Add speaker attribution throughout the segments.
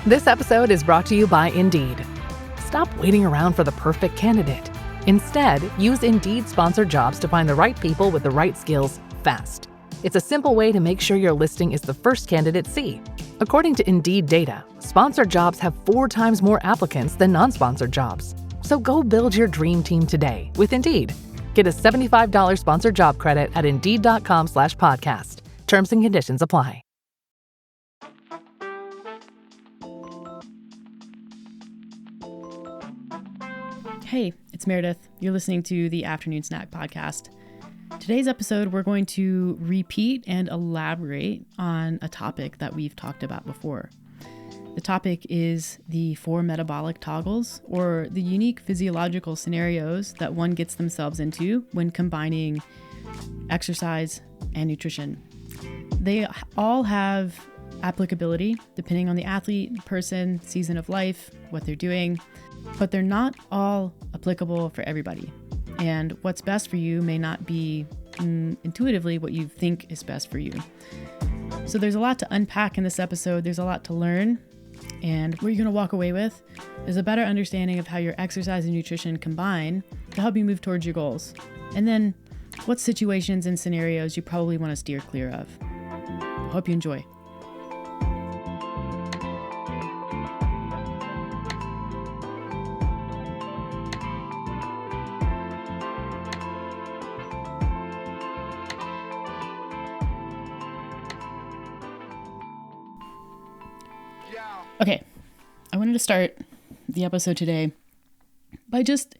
Speaker 1: This episode is brought to you by Indeed. Stop waiting around for the perfect candidate. Instead, use Indeed sponsored jobs to find the right people with the right skills fast. It's a simple way to make sure your listing is the first candidates see. According to Indeed data, sponsored jobs have 4 times more applicants than non-sponsored jobs. So go build your dream team today with Indeed. Get a $75 sponsored job credit at Indeed.com/podcast. Terms and conditions apply.
Speaker 2: Hey, it's Meredith. You're listening to the Afternoon Snack Podcast. Today's episode, we're going to repeat and elaborate on a topic that we've talked about before. The topic is the 4 metabolic toggles, or the unique physiological scenarios that one gets themselves into when combining exercise and nutrition. They all have applicability depending on the athlete, person, season of life, what they're doing, but they're not all applicable for everybody. And what's best for you may not be intuitively what you think is best for you. So there's a lot to unpack in this episode. There's a lot to learn. And what you're going to walk away with is a better understanding of how your exercise and nutrition combine to help you move towards your goals. And then what situations and scenarios you probably want to steer clear of. Hope you enjoy. Okay, I wanted to start the episode today by just,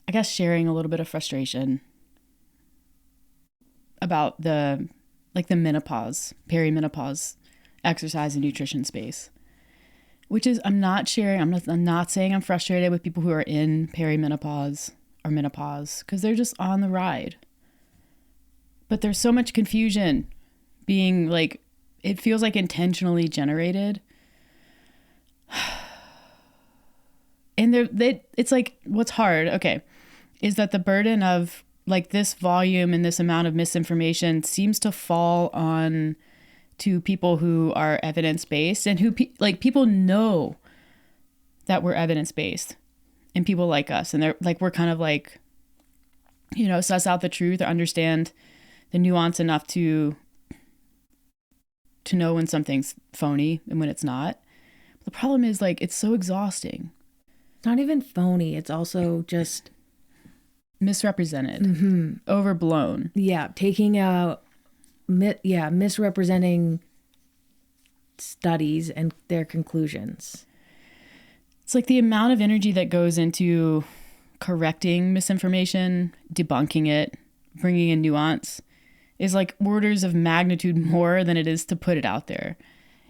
Speaker 2: I guess, sharing a little bit of frustration about the menopause, perimenopause exercise and nutrition space, which is, I'm not saying I'm frustrated with people who are in perimenopause or menopause, because they're just on the ride. But there's so much confusion being it feels like intentionally generated. And it's like, what's hard, okay, is that the burden of this volume and this amount of misinformation seems to fall on to people who are evidence-based and who people know that we're evidence-based, and people like us, and they're we're kind of suss out the truth or understand the nuance enough to know when something's phony and when it's not. The problem is it's so exhausting.
Speaker 3: It's not even phony. It's also just
Speaker 2: misrepresented, overblown.
Speaker 3: Yeah. Taking out, misrepresenting studies and their conclusions.
Speaker 2: It's the amount of energy that goes into correcting misinformation, debunking it, bringing in nuance is orders of magnitude more than it is to put it out there.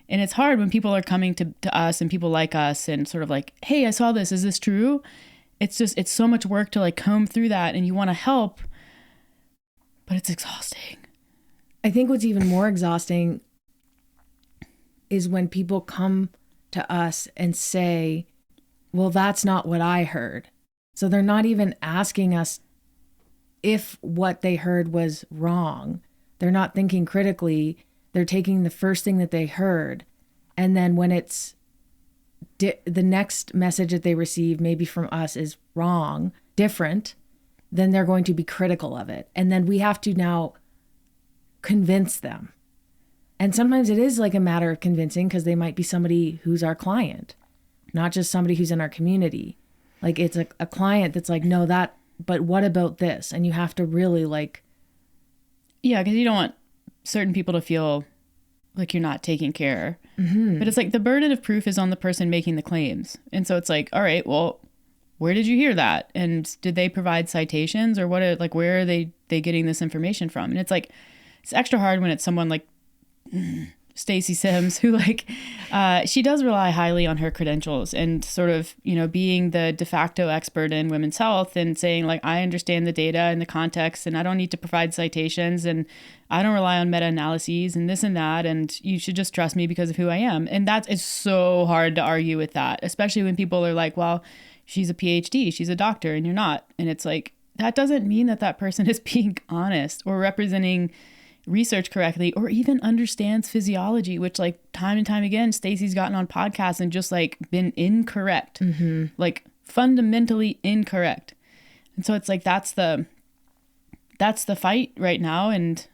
Speaker 2: And it's hard when people are coming to us and people like us and sort of hey, I saw this. Is this true? It's so much work to comb through that, and you want to help, but it's exhausting.
Speaker 3: I think what's even more exhausting is when people come to us and say, well, that's not what I heard. So they're not even asking us if what they heard was wrong. They're not thinking critically. They're taking the first thing that they heard, and then when it's the next message that they receive, maybe from us, is wrong, different, then they're going to be critical of it. And then we have to now convince them. And sometimes it is a matter of convincing, because they might be somebody who's our client, not just somebody who's in our community. It's a client that's no, but what about this? And you have to really
Speaker 2: yeah, because you don't want certain people to feel like you're not taking care. But it's the burden of proof is on the person making the claims. And so it's all right, well, where did you hear that? And did they provide citations, or what where are they getting this information from? And it's it's extra hard when it's someone like Stacey Sims, who she does rely highly on her credentials and sort of, being the de facto expert in women's health and saying I understand the data and the context, and I don't need to provide citations, and I don't rely on meta-analyses and this and that, and you should just trust me because of who I am. And it's so hard to argue with that, especially when people are well, she's a PhD, she's a doctor, and you're not. And it's that doesn't mean that person is being honest or representing research correctly or even understands physiology, which like time and time again, Stacey's gotten on podcasts and just like been incorrect, like fundamentally incorrect. And so it's like, that's the fight right now. And,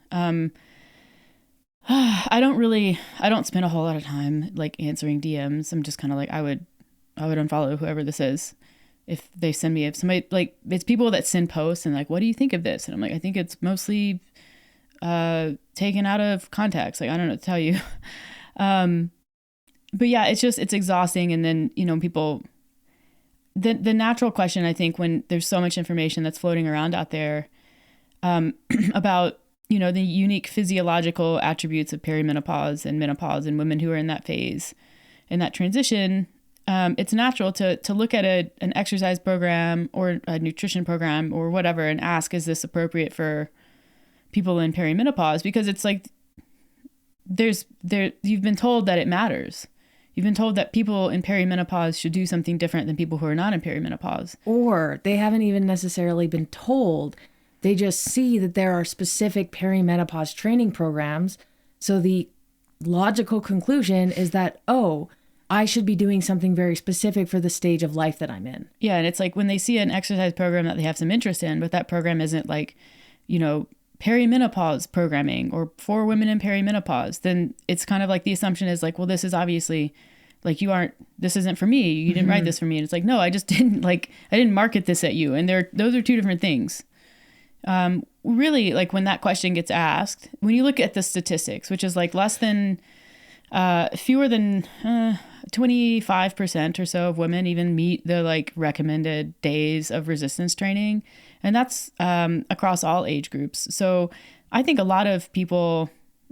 Speaker 2: I don't spend a whole lot of time like answering DMs. I'm just kind of like, I would unfollow whoever this is. If they send me, if somebody like, it's people that send posts and like, what do you think of this? And I'm like, I think it's mostly taken out of context. Like, I don't know what to tell you. But yeah, it's exhausting. And then, you know, people, the natural question, I think, when there's so much information that's floating around out there, about, you know, the unique physiological attributes of perimenopause and menopause and women who are in that phase, in that transition, it's natural to look at an exercise program or a nutrition program or whatever and ask, is this appropriate for people in perimenopause? Because it's like, you've been told that it matters. You've been told that people in perimenopause should do something different than people who are not in perimenopause.
Speaker 3: Or they haven't even necessarily been told. They just see that there are specific perimenopause training programs. So the logical conclusion is that, oh, I should be doing something very specific for the stage of life that I'm in.
Speaker 2: Yeah. And it's like when they see an exercise program that they have some interest in, but that program isn't like, you know, perimenopause programming or for women in perimenopause, then it's kind of like the assumption is like, well, this is obviously like, this isn't for me. You didn't write this for me. And it's like, no, I just didn't I didn't market this at you. And those are two different things. Really, like when that question gets asked, when you look at the statistics, which is like fewer than 25% or so of women even meet the like recommended days of resistance training. And that's across all age groups. So I think a lot of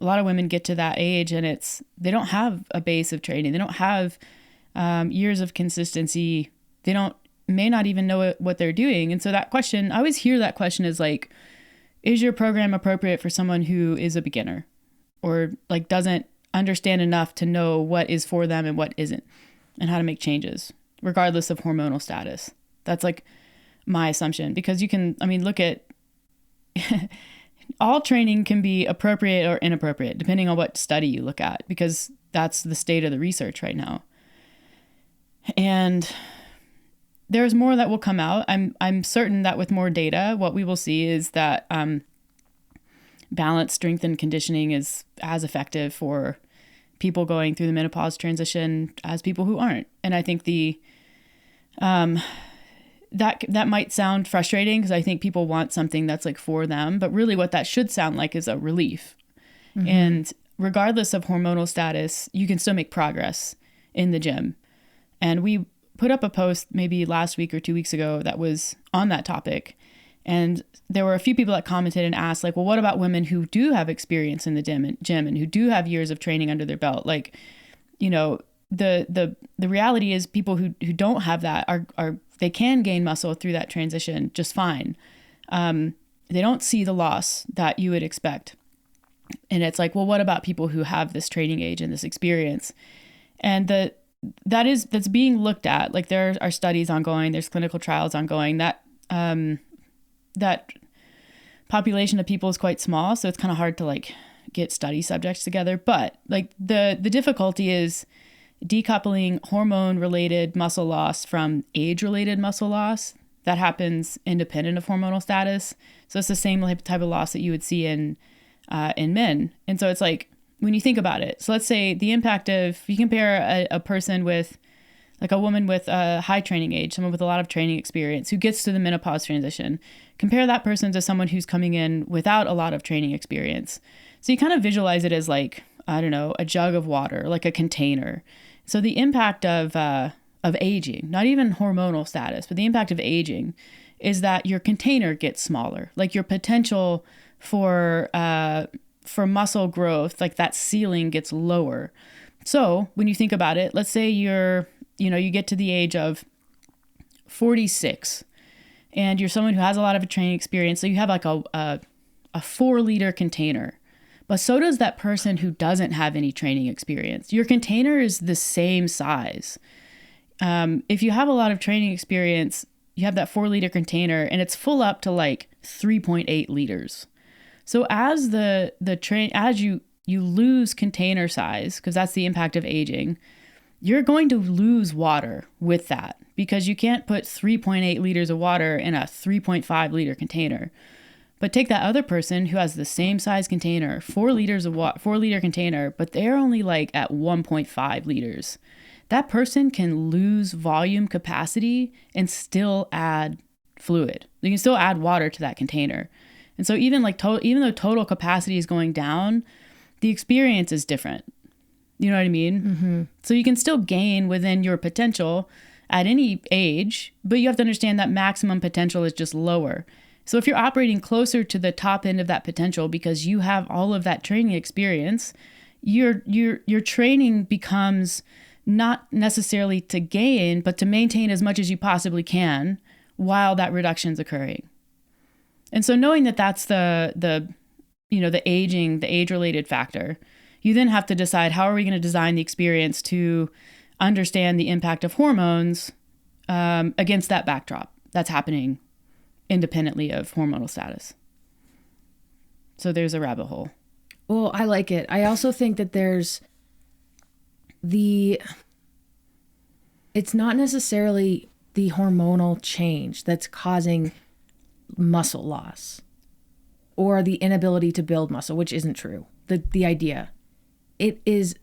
Speaker 2: women get to that age and they don't have a base of training. They don't have years of consistency. They may not even know what they're doing. And so that question, I always hear that question is like, is your program appropriate for someone who is a beginner or like doesn't understand enough to know what is for them and what isn't and how to make changes regardless of hormonal status? That's like my assumption, because look at all training can be appropriate or inappropriate depending on what study you look at, because that's the state of the research right now. And there's more that will come out. I'm certain that with more data, what we will see is that balanced strength and conditioning is as effective for people going through the menopause transition as people who aren't. And I think that might sound frustrating because I think people want something that's like for them, but really what that should sound like is a relief. And regardless of hormonal status, you can still make progress in the gym. And we put up a post maybe last week or 2 weeks ago that was on that topic. And there were a few people that commented and asked like, well, what about women who do have experience in the gym and who do have years of training under their belt? Like, you know, the reality is people who don't have that are they can gain muscle through that transition just fine. They don't see the loss that you would expect. And it's like, well, what about people who have this training age and this experience? And that's being looked at. Like there are studies ongoing, there's clinical trials ongoing. That population of people is quite small, so it's kind of hard to like get study subjects together. But like the difficulty is decoupling hormone-related muscle loss from age-related muscle loss. That happens independent of hormonal status. So it's the same type of loss that you would see in men. And so it's like, when you think about it, so let's say the impact of, if you compare a person with, like a woman with a high training age, someone with a lot of training experience who gets to the menopause transition, compare that person to someone who's coming in without a lot of training experience. So you kind of visualize it as like, I don't know, a jug of water, like a container. So the impact of aging, not even hormonal status, but the impact of aging is that your container gets smaller, like your potential for muscle growth, like that ceiling gets lower. So when you think about it, let's say you get to the age of 46 and you're someone who has a lot of training experience. So you have like a 4-liter container, but so does that person who doesn't have any training experience. Your container is the same size. If you have a lot of training experience, you have that 4-liter container and it's full up to like 3.8 liters. So as as you lose container size, because that's the impact of aging, you're going to lose water with that, because you can't put 3.8 liters of water in a 3.5 liter container. But take that other person who has the same size container, 4 liter container, but they're only like at 1.5 liters. That person can lose volume capacity and still add fluid. You can still add water to that container. And so even though total capacity is going down, the experience is different. You know what I mean?
Speaker 3: Mm-hmm.
Speaker 2: So you can still gain within your potential at any age, but you have to understand that maximum potential is just lower. So if you're operating closer to the top end of that potential because you have all of that training experience, your training becomes not necessarily to gain, but to maintain as much as you possibly can while that reduction is occurring. And so knowing that that's the age-related factor, you then have to decide, how are we going to design the experience to understand the impact of hormones against that backdrop that's happening independently of hormonal status. So there's a rabbit hole.
Speaker 3: Well, I like it. I also think that it's not necessarily the hormonal change that's causing muscle loss or the inability to build muscle, which isn't true. The idea. It is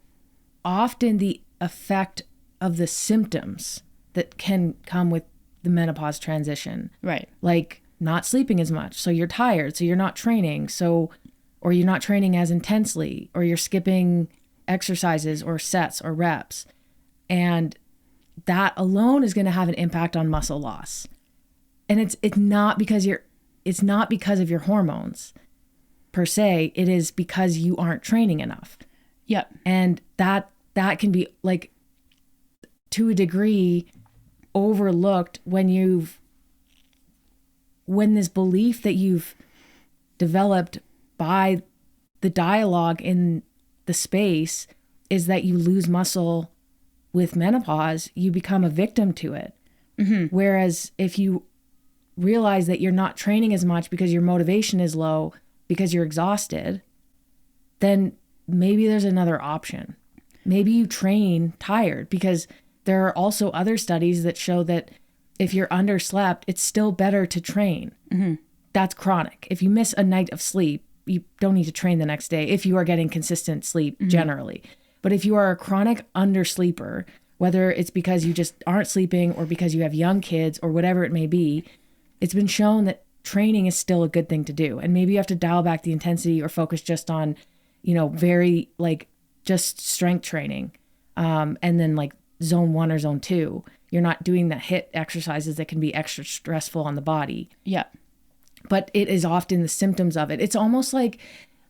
Speaker 3: often the effect of the symptoms that can come with the menopause transition.
Speaker 2: Right.
Speaker 3: Like not sleeping as much. So you're tired. So you're not training. Or you're not training as intensely, or you're skipping exercises or sets or reps. And that alone is going to have an impact on muscle loss. And it's not because of your hormones per se. It is because you aren't training enough.
Speaker 2: Yep.
Speaker 3: And that can be, like, to a degree overlooked when this belief that you've developed by the dialogue in the space is that you lose muscle with menopause, you become a victim to it.
Speaker 2: Mm-hmm.
Speaker 3: Whereas if you realize that you're not training as much because your motivation is low, because you're exhausted, then maybe there's another option. Maybe you train tired, because there are also other studies that show that if you're underslept, it's still better to train.
Speaker 2: Mm-hmm.
Speaker 3: That's chronic. If you miss a night of sleep, you don't need to train the next day if you are getting consistent sleep generally. But if you are a chronic undersleeper, whether it's because you just aren't sleeping or because you have young kids or whatever it may be, it's been shown that training is still a good thing to do. And maybe you have to dial back the intensity or focus just on, very just strength training. And then like zone 1 or zone 2, you're not doing the HIIT exercises that can be extra stressful on the body.
Speaker 2: Yeah.
Speaker 3: But it is often the symptoms of it. It's almost like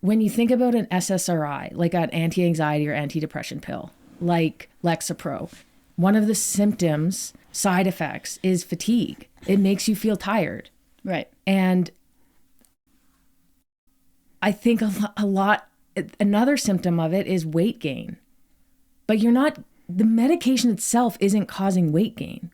Speaker 3: when you think about an SSRI, like an anti-anxiety or antidepressant pill, like Lexapro, one of the symptoms, side effects, is fatigue. It makes you feel tired.
Speaker 2: Right.
Speaker 3: And I think another symptom of it is weight gain. But the medication itself isn't causing weight gain.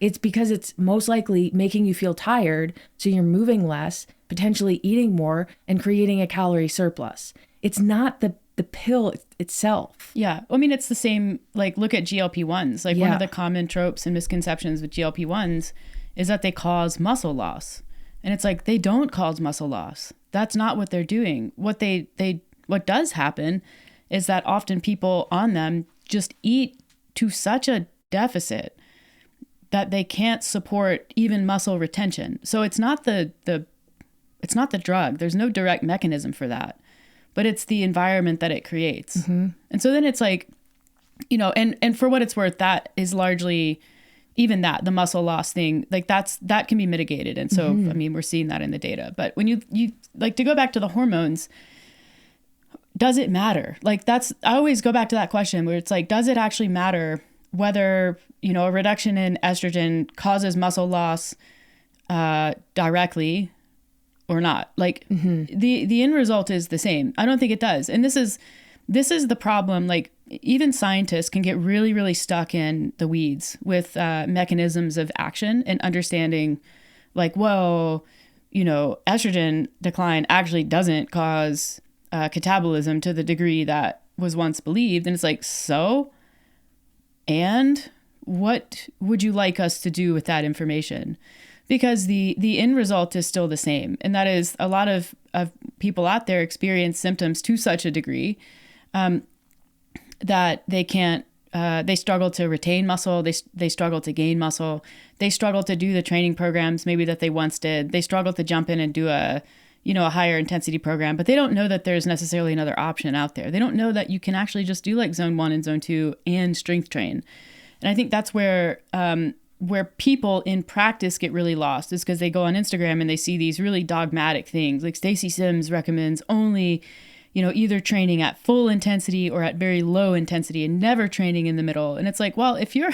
Speaker 3: It's because it's most likely making you feel tired, so you're moving less, potentially eating more, and creating a calorie surplus. It's not the pill itself.
Speaker 2: Yeah. I mean, it's the same, like, look at GLP-1s. Like, one of the common tropes and misconceptions with GLP-1s is that they cause muscle loss. And it's like, they don't cause muscle loss. That's not what they're doing. What does happen is that often people on them just eat to such a deficit that they can't support even muscle retention. So it's not the drug. There's no direct mechanism for that, but it's the environment that it creates.
Speaker 3: Mm-hmm.
Speaker 2: And so then it's like, and for what it's worth, that is largely even the muscle loss thing, like that can be mitigated. And so, I mean, we're seeing that in the data, but when you like, to go back to the hormones, does it matter? Like I always go back to that question where it's like, does it actually matter whether, a reduction in estrogen causes muscle loss directly or not? Like the end result is the same. I don't think it does. And this is the problem. Like, even scientists can get really, really stuck in the weeds with mechanisms of action and understanding, like, whoa, estrogen decline actually doesn't cause catabolism to the degree that was once believed. And it's like, so, and what would you like us to do with that information? Because the end result is still the same. And that is a lot of people out there experience symptoms to such a degree that they can't, they struggle to retain muscle. They struggle to gain muscle. They struggle to do the training programs maybe that they once did. They struggle to jump in and do a higher intensity program, but they don't know that there's necessarily another option out there. They don't know that you can actually just do like zone 1 and zone 2 and strength train. And I think that's where people in practice get really lost, is because they go on Instagram and they see these really dogmatic things. Like Stacy Sims recommends only, either training at full intensity or at very low intensity and never training in the middle. And it's like, well, if you're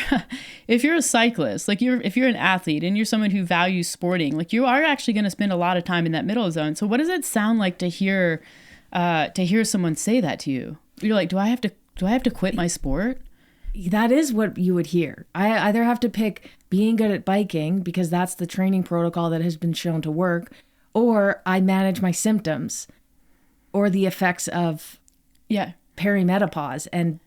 Speaker 2: a cyclist, like if you're an athlete and you're someone who values sporting, like you are actually going to spend a lot of time in that middle zone. So what does it sound like to hear someone say that to you? You're like, do I have to quit my sport?
Speaker 3: That is what you would hear. I either have to pick being good at biking because that's the training protocol that has been shown to work, or I manage my symptoms or the effects of perimenopause and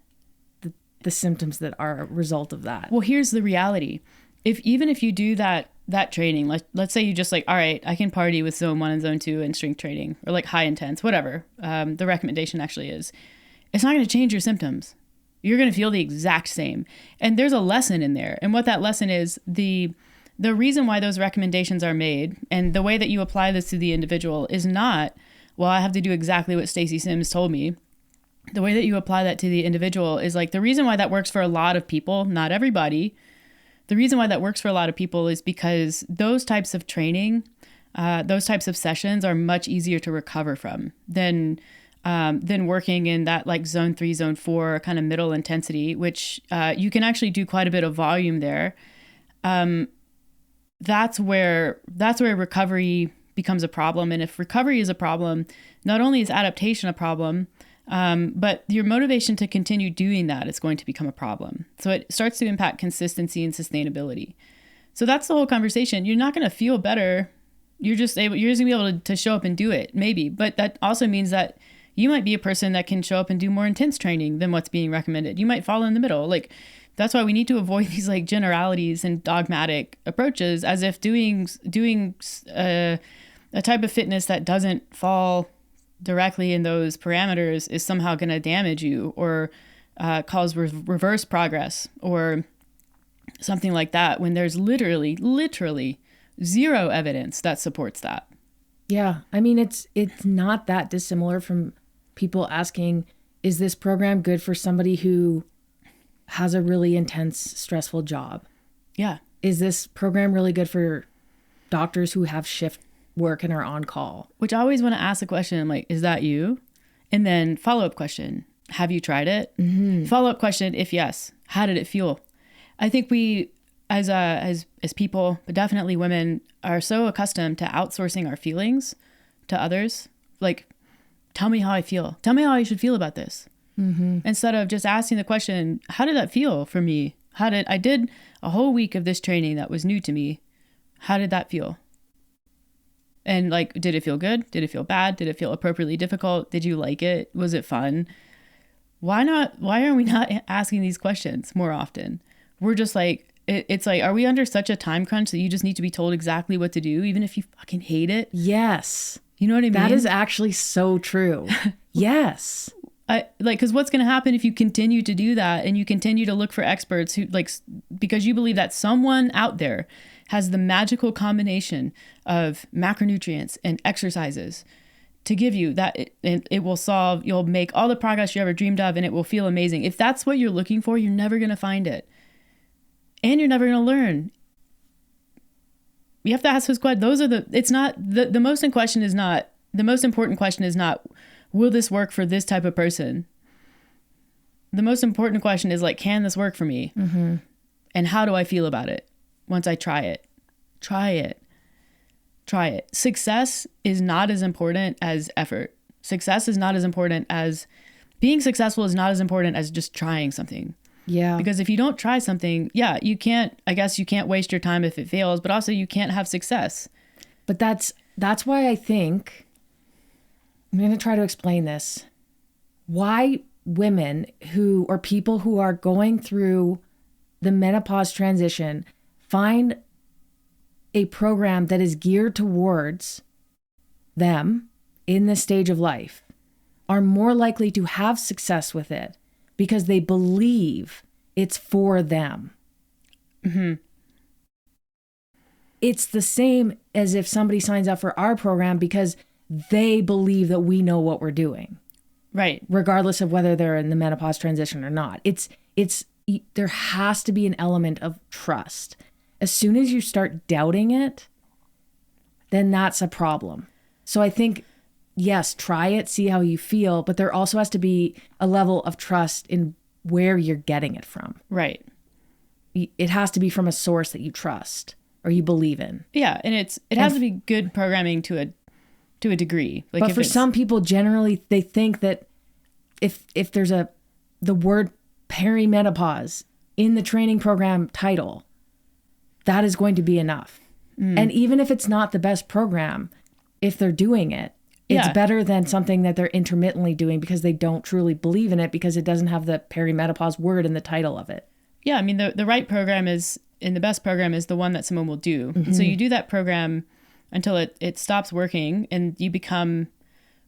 Speaker 3: the symptoms that are a result of that.
Speaker 2: Well, here's the reality. Even if you do that training, let's say you just like, all right, I can party with zone 1 and zone 2 and strength training, or like high intense, whatever the recommendation actually is, it's not going to change your symptoms. You're going to feel the exact same. And there's a lesson in there. And what that lesson is, the reason why those recommendations are made and the way that you apply this to the individual is not, well, I have to do exactly what Stacy Sims told me. The way that you apply that to the individual is like, the reason why that works for a lot of people, not everybody. The reason why that works for a lot of people is because those types of training, those types of sessions are much easier to recover from than working in that like zone 3, zone 4 kind of middle intensity, which you can actually do quite a bit of volume there. That's where recovery becomes a problem. And if recovery is a problem, not only is adaptation a problem, but your motivation to continue doing that is going to become a problem. So it starts to impact consistency and sustainability. So that's the whole conversation. You're not going to feel better. You're just going to be able to show up and do it, maybe. But that also means that you might be a person that can show up and do more intense training than what's being recommended. You might fall in the middle. Like, that's why we need to avoid these like generalities and dogmatic approaches, as if doing a type of fitness that doesn't fall directly in those parameters is somehow going to damage you or cause reverse progress or something like that, when there's literally zero evidence that supports that.
Speaker 3: Yeah. I mean, it's not that dissimilar from people asking, is this program good for somebody who has a really intense, stressful job?
Speaker 2: Yeah.
Speaker 3: Is this program really good for doctors who have shift work and are on call?
Speaker 2: Which I always want to ask the question, like, is that you? And then follow-up question, have you tried it? Mm-hmm. Follow-up question, if yes, how did it feel? I think we, as people, but definitely women, are so accustomed to outsourcing our feelings to others. Like, tell me how I feel. Tell me how I should feel about this. Mm-hmm. Instead of just asking the question, how did that feel for me? I did a whole week of this training that was new to me. How did that feel? And like, did it feel good? Did it feel bad? Did it feel appropriately difficult? Did you like it? Was it fun? Why are we not asking these questions more often? We're just like, it's like, are we under such a time crunch that you just need to be told exactly what to do, even if you fucking hate it?
Speaker 3: Yes.
Speaker 2: You know what I mean?
Speaker 3: That is actually so true. Yes.
Speaker 2: Because what's going to happen if you continue to do that and you continue to look for experts who, like, because you believe that someone out there has the magical combination of macronutrients and exercises to give you that it will solve, you'll make all the progress you ever dreamed of and it will feel amazing. If that's what you're looking for, you're never going to find it. And you're never going to learn. You have to ask those questions. The most important question is not, will this work for this type of person? The most important question is like, can this work for me? Mm-hmm. And how do I feel about it once I try it? Try it. Success is not as important as effort. Success is not as important as being successful is not as important as just trying something.
Speaker 3: Yeah.
Speaker 2: Because if you don't try something, you can't waste your time if it fails, but also you can't have success.
Speaker 3: But that's that's why I think, I'm going to try to explain this, why women or people who are going through the menopause transition find a program that is geared towards them in this stage of life are more likely to have success with it because they believe it's for them.
Speaker 2: Mm-hmm.
Speaker 3: It's the same as if somebody signs up for our program because they believe that we know what we're doing.
Speaker 2: Right.
Speaker 3: Regardless of whether they're in the menopause transition or not. There has to be an element of trust. As soon as you start doubting it, then that's a problem. So I think, yes, try it, see how you feel, but there also has to be a level of trust in where you're getting it from.
Speaker 2: Right.
Speaker 3: It has to be from a source that you trust or you believe in.
Speaker 2: Yeah, and it has to be good programming to a degree. Like,
Speaker 3: but for some people, generally, they think that if there's the word perimenopause in the training program title, that is going to be enough. And even if it's not the best program, if they're doing it, it's better than something that they're intermittently doing because they don't truly believe in it because it doesn't have the perimenopause word in the title of it.
Speaker 2: Yeah, I mean, the right program is, and the best program is the one that someone will do.
Speaker 3: Mm-hmm.
Speaker 2: And so you do that program until it stops working and you become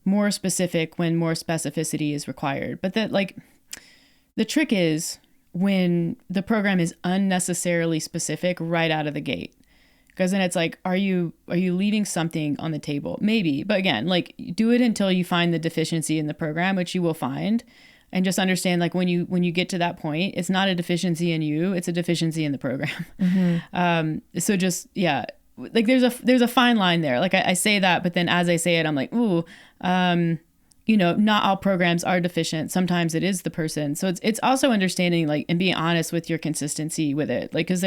Speaker 2: more specific when more specificity is required. But the trick is when the program is unnecessarily specific right out of the gate. Because then it's like, are you leaving something on the table? Maybe. But again, like, do it until you find the deficiency in the program, which you will find. And just understand, like, when you get to that point, it's not a deficiency in you, it's a deficiency in the program.
Speaker 3: Mm-hmm.
Speaker 2: So just, yeah, like there's a fine line there. Like I say that, but then as I say it, I'm like, ooh, not all programs are deficient. Sometimes it is the person. So it's also understanding, like, and being honest with your consistency with it. Like, 'cause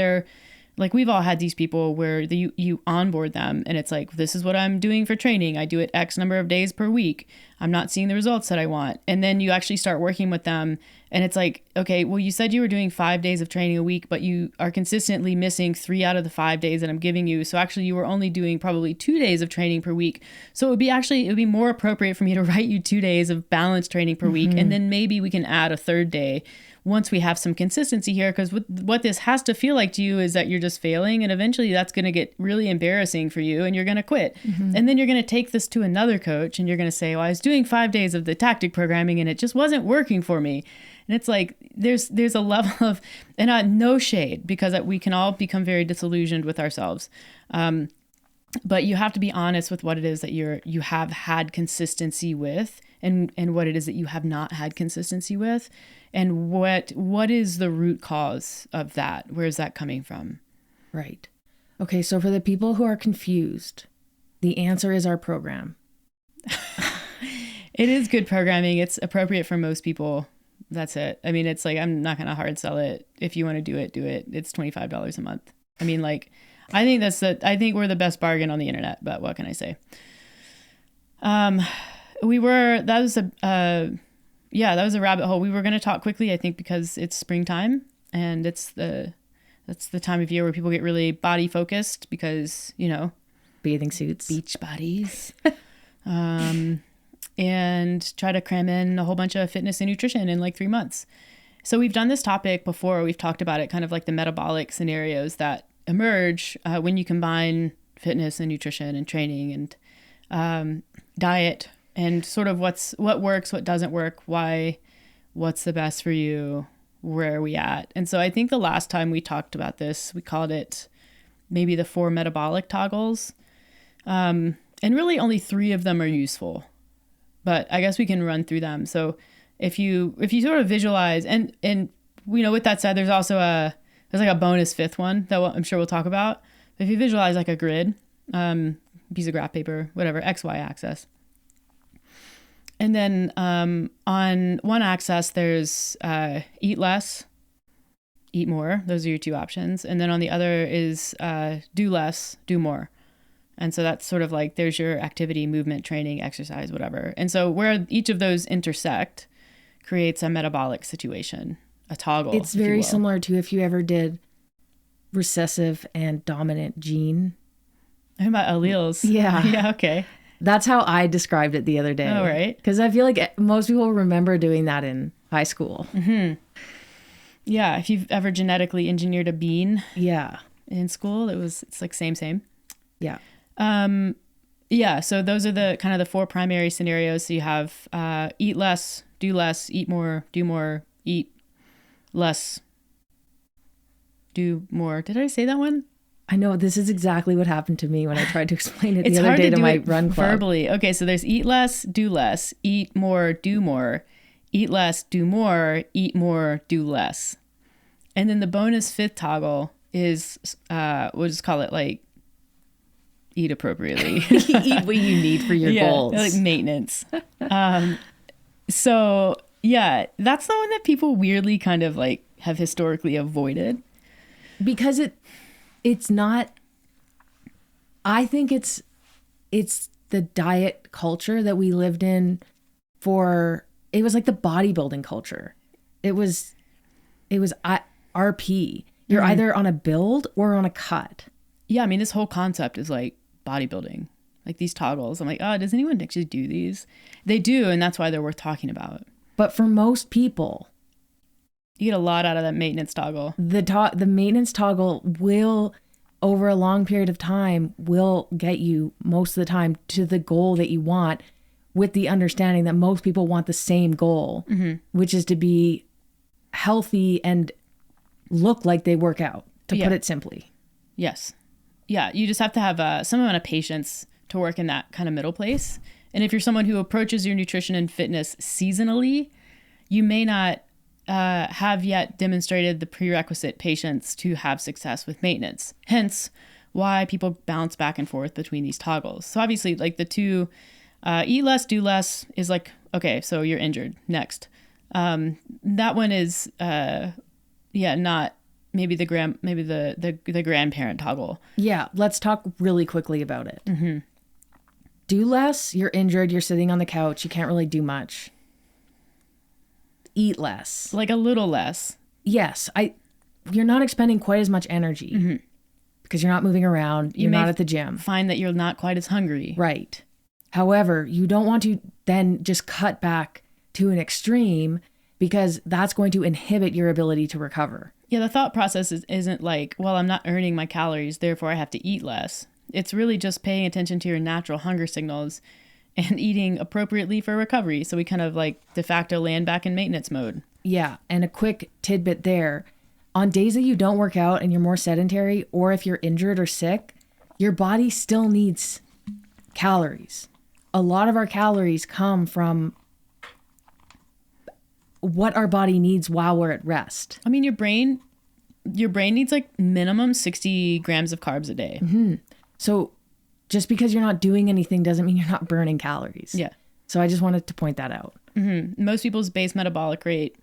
Speaker 2: like, we've all had these people where you onboard them and it's like, this is what I'm doing for training. I do it X number of days per week. I'm not seeing the results that I want. And then you actually start working with them and it's like, okay, well, you said you were doing 5 days of training a week, but you are consistently missing 3 out of the 5 days that I'm giving you. So actually you were only doing probably 2 days of training per week. So it would be more appropriate for me to write you 2 days of balanced training per week. And then maybe we can add a third day once we have some consistency here, because what this has to feel like to you is that you're just failing, and eventually that's going to get really embarrassing for you and you're going to quit. And then you're going to take this to another coach and you're going to say, well, I was doing 5 days of the tactic programming and it just wasn't working for me. And it's like, there's a level of, and no shade, because we can all become very disillusioned with ourselves. But you have to be honest with what it is that you have had consistency with, and what it is that you have not had consistency with, and what is the root cause of that? Where is that coming from?
Speaker 3: Right. Okay, so for the people who are confused, the answer is our program.
Speaker 2: It is good programming. It's appropriate for most people. That's it. I mean, it's like, I'm not going to hard sell it. If you want to do it, do it. It's $25 a month. I mean, like, I think we're the best bargain on the internet, but what can I say? That was a rabbit hole. We were going to talk quickly, I think, because it's springtime and that's the time of year where people get really body focused because,
Speaker 3: Bathing suits,
Speaker 2: beach bodies, and try to cram in a whole bunch of fitness and nutrition in like 3 months. So we've done this topic before. We've talked about it, kind of like the metabolic scenarios that emerge when you combine fitness and nutrition and training and diet, and sort of what works, what doesn't work, why, what's the best for you, where are we at? And so I think the last time we talked about this, we called it maybe the 4 metabolic toggles. And really only 3 of them are useful, but I guess we can run through them. So if you sort of visualize, and with that said, there's also there's like a bonus 5th one that I'm sure we'll talk about. If you visualize like a grid, piece of graph paper, whatever, XY axis. And then on one axis, there's eat less, eat more. Those are your 2 options. And then on the other is do less, do more. And so that's sort of like, there's your activity, movement, training, exercise, whatever. And so where each of those intersect creates a metabolic situation, a toggle.
Speaker 3: It's very similar to if you ever did recessive and dominant gene
Speaker 2: About alleles.
Speaker 3: Yeah.
Speaker 2: Yeah. Okay.
Speaker 3: That's how I described it the other day.
Speaker 2: Oh, right.
Speaker 3: Because I feel like most people remember doing that in high school.
Speaker 2: Yeah. If you've ever genetically engineered a bean
Speaker 3: Yeah.
Speaker 2: in school, it's like same.
Speaker 3: Yeah.
Speaker 2: Yeah. So those are the kind of the 4 primary scenarios. So you have eat less, do less, eat more, do more, eat less, do more. Did I say that one?
Speaker 3: I know this is exactly what happened to me when I tried to explain it
Speaker 2: It's
Speaker 3: the other
Speaker 2: hard
Speaker 3: day
Speaker 2: to
Speaker 3: to
Speaker 2: do
Speaker 3: my
Speaker 2: it
Speaker 3: run club.
Speaker 2: verbally. Okay, so there's eat less, do less, eat more, do more, eat less, do more, eat more, do less. And then the bonus 5th toggle is we'll just call it like eat appropriately.
Speaker 3: Eat what you need for your goals.
Speaker 2: Like maintenance. So yeah, that's the one that people weirdly kind of like have historically avoided.
Speaker 3: Because it's not, I think it's the diet culture that we lived in it was like the bodybuilding culture. It was RP. You're either on a build or on a cut.
Speaker 2: Yeah, I mean, this whole concept is like bodybuilding, like these toggles. I'm like, oh, does anyone actually do these? They do, and that's why they're worth talking about.
Speaker 3: But for most people,
Speaker 2: You get a lot out of that maintenance toggle.
Speaker 3: the maintenance toggle will, over a long period of time, will get you most of the time to the goal that you want, with the understanding that most people want the same goal, which is to be healthy and look like they work out, to put it simply.
Speaker 2: Yes. Yeah, you just have to have some amount of patience to work in that kind of middle place. And if you're someone who approaches your nutrition and fitness seasonally, you may not have yet demonstrated the prerequisite patience to have success with maintenance. Hence why people bounce back and forth between these toggles. So obviously, like the two, eat less, do less is like, okay, so you're injured. Next. That one is, not maybe the grandparent toggle.
Speaker 3: Yeah, let's talk really quickly about it. Do less, you're injured, you're sitting on the couch, you can't really do much. Eat less.
Speaker 2: Like a little less.
Speaker 3: Yes, you're not expending quite as much energy because you're not moving around, you're not at the gym.
Speaker 2: Find that you're not quite as hungry.
Speaker 3: Right. However, you don't want to then just cut back to an extreme, because that's going to inhibit your ability to recover.
Speaker 2: Yeah, the thought process isn't like, well, I'm not earning my calories, therefore I have to eat less. It's really just paying attention to your natural hunger signals and eating appropriately for recovery. So we kind of like de facto land back in maintenance mode.
Speaker 3: Yeah. And a quick tidbit there. On days that you don't work out and you're more sedentary, or if you're injured or sick, your body still needs calories. A lot of our calories come from what our body needs while we're at rest.
Speaker 2: I mean, your brain needs like minimum 60 grams of carbs a day.
Speaker 3: So just because you're not doing anything doesn't mean you're not burning calories.
Speaker 2: Yeah.
Speaker 3: So I just wanted to point that out.
Speaker 2: Most people's base metabolic rate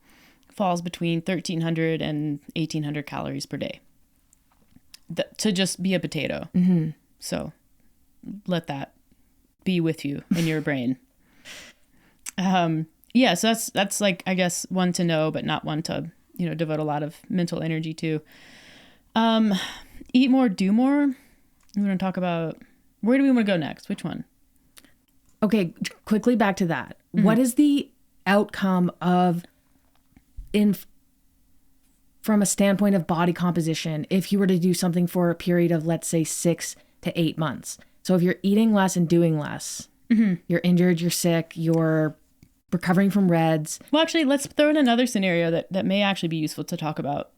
Speaker 2: falls between 1,300 and 1,800 calories per day to just be a potato. So let that be with you in your brain. Yeah, so that's like, I guess, one to know, but not one to, devote a lot of mental energy to. Eat more, do more. We want to talk about, where do we want to go next? Which one?
Speaker 3: Okay, quickly back to that. What is the outcome of, from a standpoint of body composition, if you were to do something for a period of, let's say, 6 to 8 months? So if you're eating less and doing less, you're injured, you're sick, you're recovering from REDs.
Speaker 2: Well, actually, let's throw in another scenario that may actually be useful to talk about.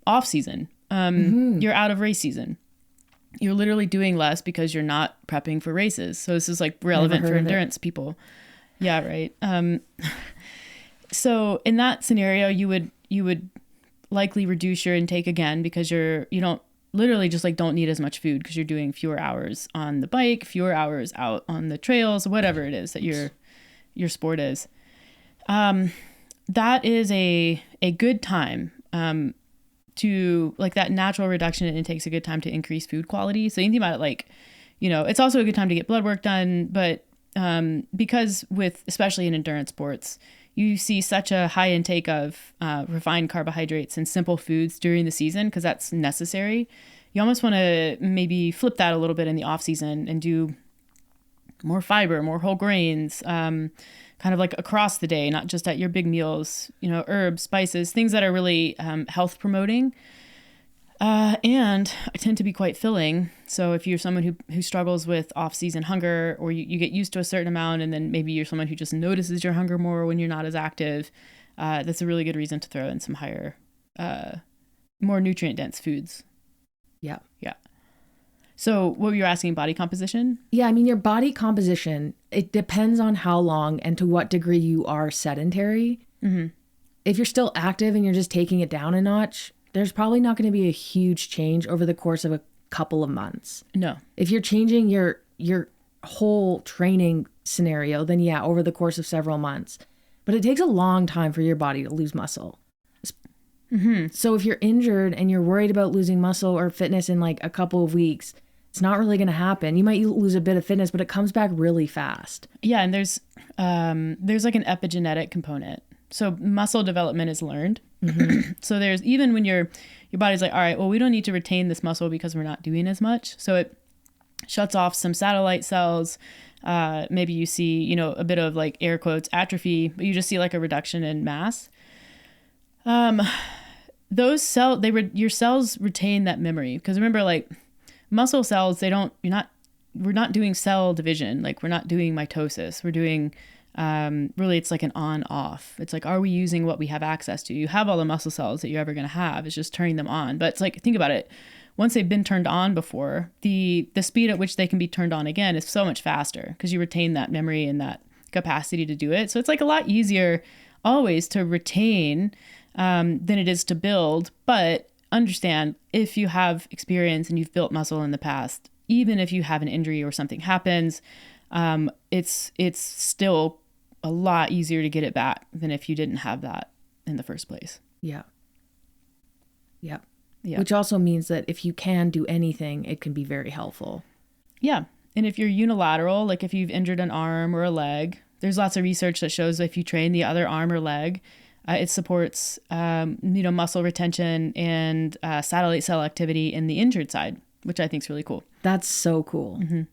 Speaker 2: Off season. You're out of race season. You're literally doing less because you're not prepping for races. So this is like relevant for endurance people. Yeah, right. So in that scenario, you would likely reduce your intake again, because you don't literally just like don't need as much food, because you're doing fewer hours on the bike, fewer hours out on the trails, whatever it is that your sport is. That is a good time to, like, that natural reduction in intake is a good time to increase food quality. So you think about it like, it's also a good time to get blood work done, but because especially in endurance sports, you see such a high intake of refined carbohydrates and simple foods during the season, because that's necessary. you almost want to maybe flip that a little bit in the off season and do more fiber, more whole grains, kind of like across the day, not just at your big meals, herbs, spices, things that are really health promoting. And I tend to be quite filling. So if you're someone who struggles with off-season hunger, or you get used to a certain amount, and then maybe you're someone who just notices your hunger more when you're not as active, that's a really good reason to throw in some higher, more nutrient-dense foods.
Speaker 3: Yeah.
Speaker 2: Yeah. So what were you asking, body composition?
Speaker 3: Yeah, I mean, your body composition, it depends on how long and to what degree you are sedentary.
Speaker 2: Mm-hmm.
Speaker 3: If you're still active and you're just taking it down a notch, there's probably not going to be a huge change over the course of a couple of months.
Speaker 2: No.
Speaker 3: If you're changing your whole training scenario, then yeah, over the course of several months. But it takes a long time for your body to lose muscle.
Speaker 2: Mm-hmm.
Speaker 3: So if you're injured and you're worried about losing muscle or fitness in like a couple of weeks, it's not really going to happen. You might lose a bit of fitness, but it comes back really fast.
Speaker 2: Yeah, and there's like an epigenetic component. So muscle development is learned.
Speaker 3: Mm-hmm.
Speaker 2: So there's, even when your body's like, all right, well, we don't need to retain this muscle because we're not doing as much. So it shuts off some satellite cells. Maybe you see, a bit of like air quotes atrophy, but you just see like a reduction in mass. Those your cells retain that memory, because remember, like muscle cells, we're not doing cell division. Like we're not doing mitosis. We're doing, really, it's like an on off. It's like, are we using what we have access to? You have all the muscle cells that you're ever going to have. It's just turning them on. But it's like, think about it. Once they've been turned on before, the speed at which they can be turned on again is so much faster, because you retain that memory and that capacity to do it. So it's like a lot easier always to retain than it is to build. But understand, if you have experience and you've built muscle in the past, even if you have an injury or something happens, it's still a lot easier to get it back than if you didn't have that in the first place.
Speaker 3: Yeah. Yeah.
Speaker 2: Yeah.
Speaker 3: Which also means that if you can do anything, it can be very helpful.
Speaker 2: Yeah. And if you're unilateral, like if you've injured an arm or a leg, there's lots of research that shows if you train the other arm or leg, it supports, muscle retention and satellite cell activity in the injured side, which I think is really cool.
Speaker 3: That's so cool.
Speaker 2: Mm-hmm.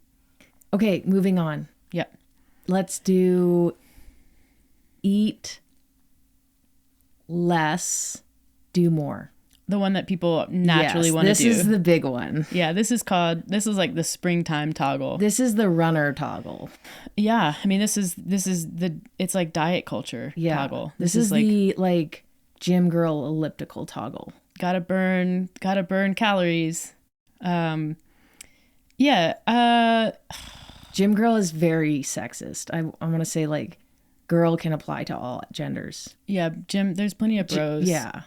Speaker 3: Okay, moving on.
Speaker 2: Yeah.
Speaker 3: Let's do eat less, do more.
Speaker 2: The one that people naturally want to do.
Speaker 3: This is the big one.
Speaker 2: Yeah, this is like the springtime toggle.
Speaker 3: This is the runner toggle.
Speaker 2: Yeah, I mean, it's like diet culture toggle.
Speaker 3: This is the like gym girl elliptical toggle.
Speaker 2: Gotta burn calories. Gym
Speaker 3: girl is very sexist. I want to say like girl can apply to all genders.
Speaker 2: Yeah, there's plenty of bros.
Speaker 3: Yeah.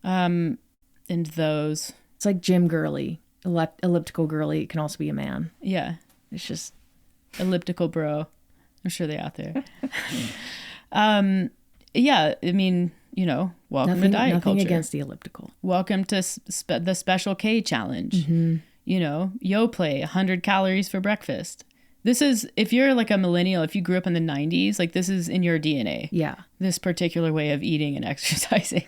Speaker 2: And those.
Speaker 3: It's like gym girly, elliptical girly. It can also be a man.
Speaker 2: Yeah.
Speaker 3: It's just
Speaker 2: elliptical bro. I'm sure they're out there. Yeah, I mean, welcome to diet culture.
Speaker 3: Nothing against the elliptical.
Speaker 2: Welcome to the Special K challenge.
Speaker 3: Mm-hmm.
Speaker 2: Yoplait, 100 calories for breakfast. This is, if you're like a millennial, if you grew up in the 90s, like this is in your DNA.
Speaker 3: Yeah. This
Speaker 2: particular way of eating and exercising.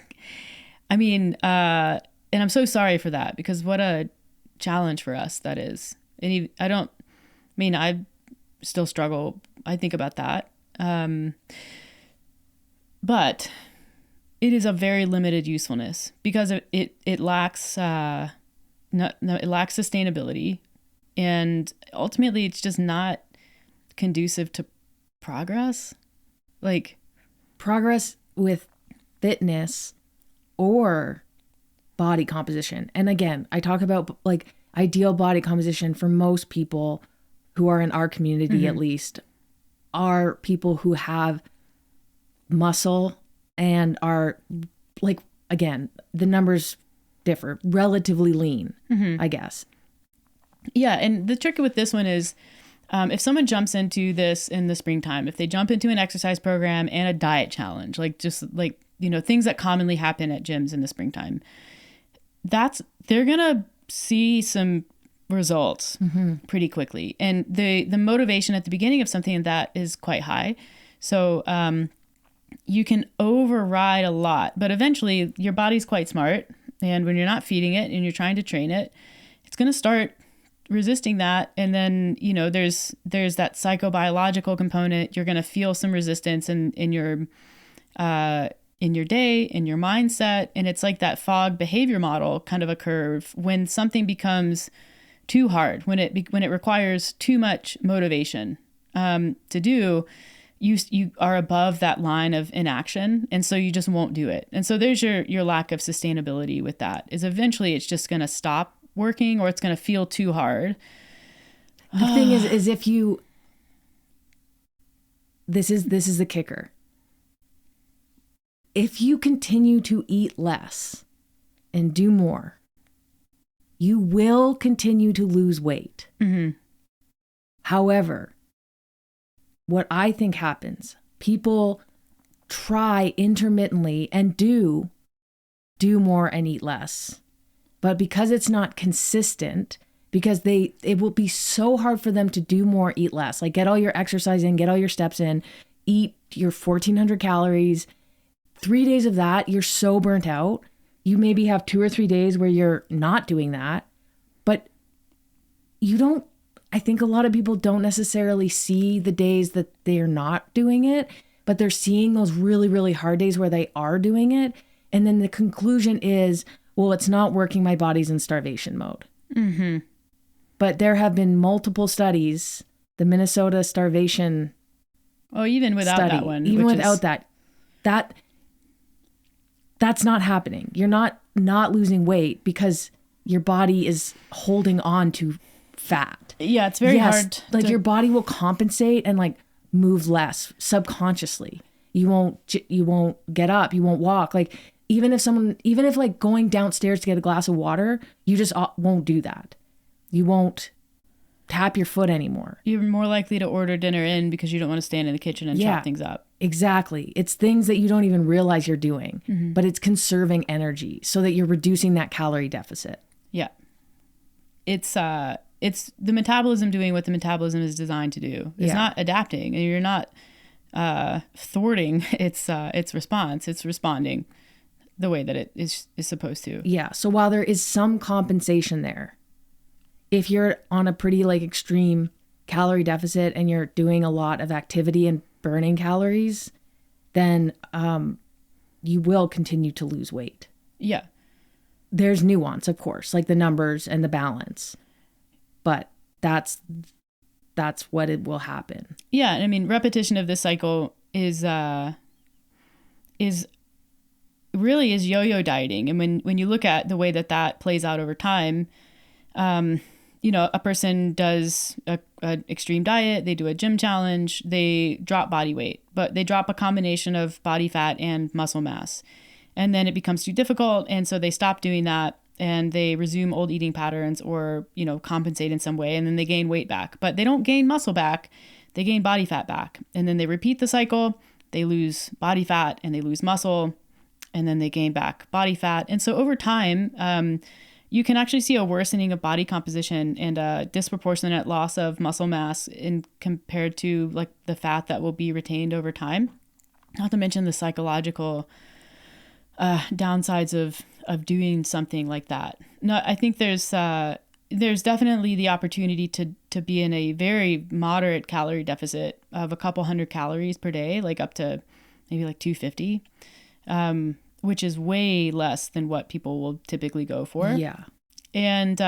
Speaker 2: I mean, and I'm so sorry for that, because what a challenge for us that is. And I still struggle. I think about that. But it is a very limited usefulness, because it lacks, it lacks sustainability, and ultimately it's just not conducive to progress. Like
Speaker 3: progress with fitness or body composition. And again, I talk about like ideal body composition for most people who are in our community, at least, are people who have muscle and are like, again, the numbers differ, relatively lean, I guess.
Speaker 2: Yeah. And the trick with this one is, if someone jumps into this in the springtime, if they jump into an exercise program and a diet challenge, like just like, things that commonly happen at gyms in the springtime, they're going to see some results pretty quickly. And the motivation at the beginning of something that is quite high. So, you can override a lot, but eventually your body's quite smart. And when you're not feeding it and you're trying to train it, it's going to start resisting that. And then, there's that psychobiological component. You're going to feel some resistance in your day, in your mindset. And it's like that fog behavior model kind of a curve. When something becomes too hard, when it requires too much motivation to do, you are above that line of inaction. And so you just won't do it. And so there's your lack of sustainability with that, is eventually it's just going to stop working, or it's going to feel too hard.
Speaker 3: The thing is if you, this is the kicker. If you continue to eat less and do more, you will continue to lose weight.
Speaker 2: Mm-hmm.
Speaker 3: However, what I think happens, people try intermittently and do more and eat less. But because it's not consistent, because it will be so hard for them to do more, eat less. Like, get all your exercise in, get all your steps in, eat your 1,400 calories. 3 days of that, you're so burnt out. You maybe have 2 or 3 days where you're not doing that. But I think a lot of people don't necessarily see the days that they're not doing it, but they're seeing those really, really hard days where they are doing it. And then the conclusion is, well, it's not working. My body's in starvation mode.
Speaker 2: Mm-hmm.
Speaker 3: But there have been multiple studies, the Minnesota starvation
Speaker 2: even without
Speaker 3: study,
Speaker 2: that one.
Speaker 3: even without that's not happening. You're not losing weight because your body is holding on to fat.
Speaker 2: Yeah, it's very hard.
Speaker 3: Like, your body will compensate and like move less subconsciously. You won't get up. You won't walk. Like, even if like going downstairs to get a glass of water, you just won't do that. You won't tap your foot anymore.
Speaker 2: You're more likely to order dinner in because you don't want to stand in the kitchen and chop things up.
Speaker 3: Exactly. It's things that you don't even realize you're doing, but it's conserving energy so that you're reducing that calorie deficit.
Speaker 2: Yeah. It's the metabolism doing what the metabolism is designed to do. It's not adapting, and you're not thwarting its response. It's responding the way that it is supposed to.
Speaker 3: Yeah. So while there is some compensation there, if you're on a pretty like extreme calorie deficit and you're doing a lot of activity and burning calories, then you will continue to lose weight.
Speaker 2: Yeah.
Speaker 3: There's nuance, of course, like the numbers and the balance, but that's what it will happen.
Speaker 2: Yeah. I mean, repetition of this cycle is really is yo-yo dieting. And when you look at the way that plays out over time, a person does an extreme diet, they do a gym challenge, they drop body weight, but they drop a combination of body fat and muscle mass. And then it becomes too difficult. And so they stop doing that and they resume old eating patterns or, compensate in some way. And then they gain weight back, but they don't gain muscle back. They gain body fat back. And then they repeat the cycle. They lose body fat and they lose muscle, and then they gain back body fat. And so over time, you can actually see a worsening of body composition and a disproportionate loss of muscle mass in compared to like the fat that will be retained over time. Not to mention the psychological downsides of doing something like that. No, I think there's definitely the opportunity to be in a very moderate calorie deficit of a couple hundred calories per day, like up to maybe like 250. Which is way less than what people will typically go for.
Speaker 3: Yeah.
Speaker 2: And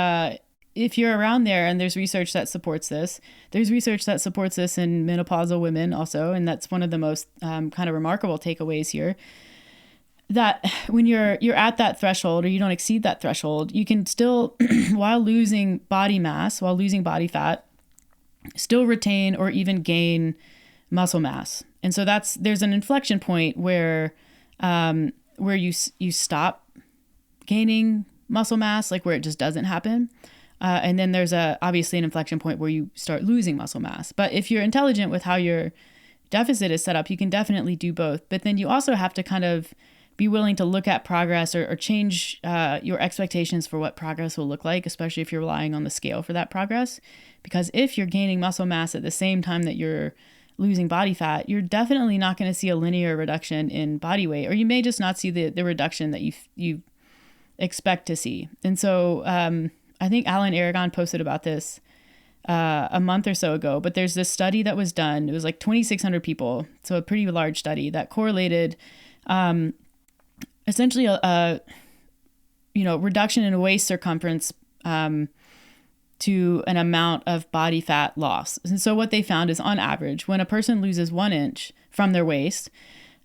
Speaker 2: if you're around there, and there's research that supports this, in menopausal women also, and that's one of the most kind of remarkable takeaways here, that when you're at that threshold or you don't exceed that threshold, you can still, while losing body mass, while losing body fat, still retain or even gain muscle mass. And so there's an inflection point where you stop gaining muscle mass, like where it just doesn't happen. And then there's obviously an inflection point where you start losing muscle mass. But if you're intelligent with how your deficit is set up, you can definitely do both. But then you also have to kind of be willing to look at progress or change your expectations for what progress will look like, especially if you're relying on the scale for that progress. Because if you're gaining muscle mass at the same time that you're losing body fat, you're definitely not going to see a linear reduction in body weight, or you may just not see the reduction that you expect to see. And so I think Alan Aragon posted about this a month or so ago, but there's this study that was done. It was like 2,600 people. So a pretty large study that correlated essentially a reduction in waist circumference to an amount of body fat loss. And so what they found is on average, when a person loses 1 inch from their waist,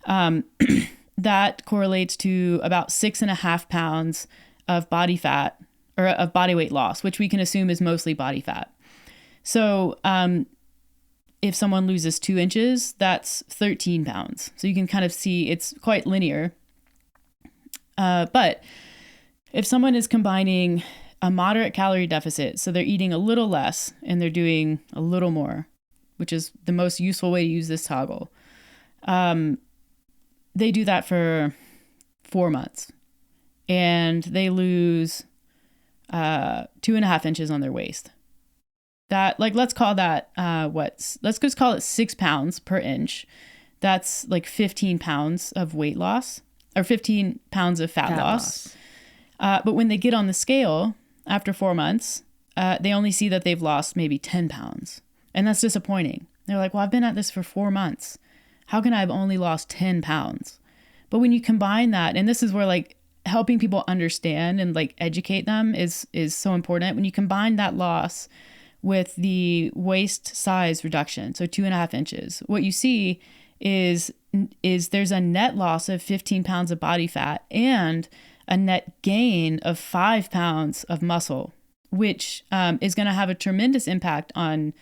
Speaker 2: that correlates to about 6.5 pounds of body fat or of body weight loss, which we can assume is mostly body fat. So if someone loses 2 inches, that's 13 pounds. So you can kind of see it's quite linear. But if someone is combining a moderate calorie deficit, so they're eating a little less and they're doing a little more, which is the most useful way to use this toggle, they do that for 4 months and they lose 2.5 inches on their waist. That, like, let's call that, let's just call it 6 pounds per inch. That's like 15 pounds of weight loss or 15 pounds of fat loss. But when they get on the scale after 4 months, they only see that they've lost maybe 10 pounds. And that's disappointing. They're like, well, I've been at this for 4 months. How can I have only lost 10 pounds? But when you combine that, and this is where like helping people understand and like educate them is so important. When you combine that loss with the waist size reduction, so 2.5 inches, what you see is there's a net loss of 15 pounds of body fat and a net gain of 5 pounds of muscle, which is going to have a tremendous impact on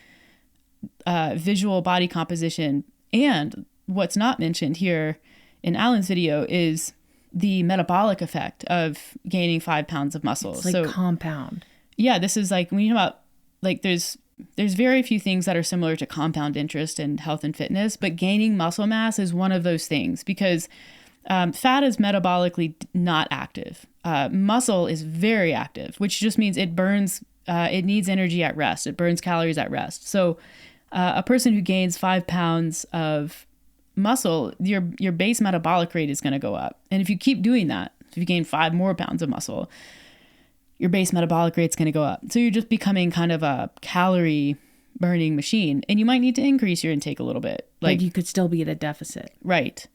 Speaker 2: visual body composition. And what's not mentioned here in Alan's video is the metabolic effect of gaining 5 pounds of muscle.
Speaker 3: It's like compound.
Speaker 2: Yeah, this is like, when you know about, like, there's very few things that are similar to compound interest in health and fitness, but gaining muscle mass is one of those things because fat is metabolically not active. Muscle is very active, which just means it burns, it needs energy at rest. It burns calories at rest. So a person who gains 5 pounds of muscle, your base metabolic rate is going to go up. And if you keep doing that, if you gain 5 more pounds of muscle, your base metabolic rate is going to go up. So you're just becoming kind of a calorie burning machine, and you might need to increase your intake a little bit.
Speaker 3: Like you could still be at a deficit.
Speaker 2: Right.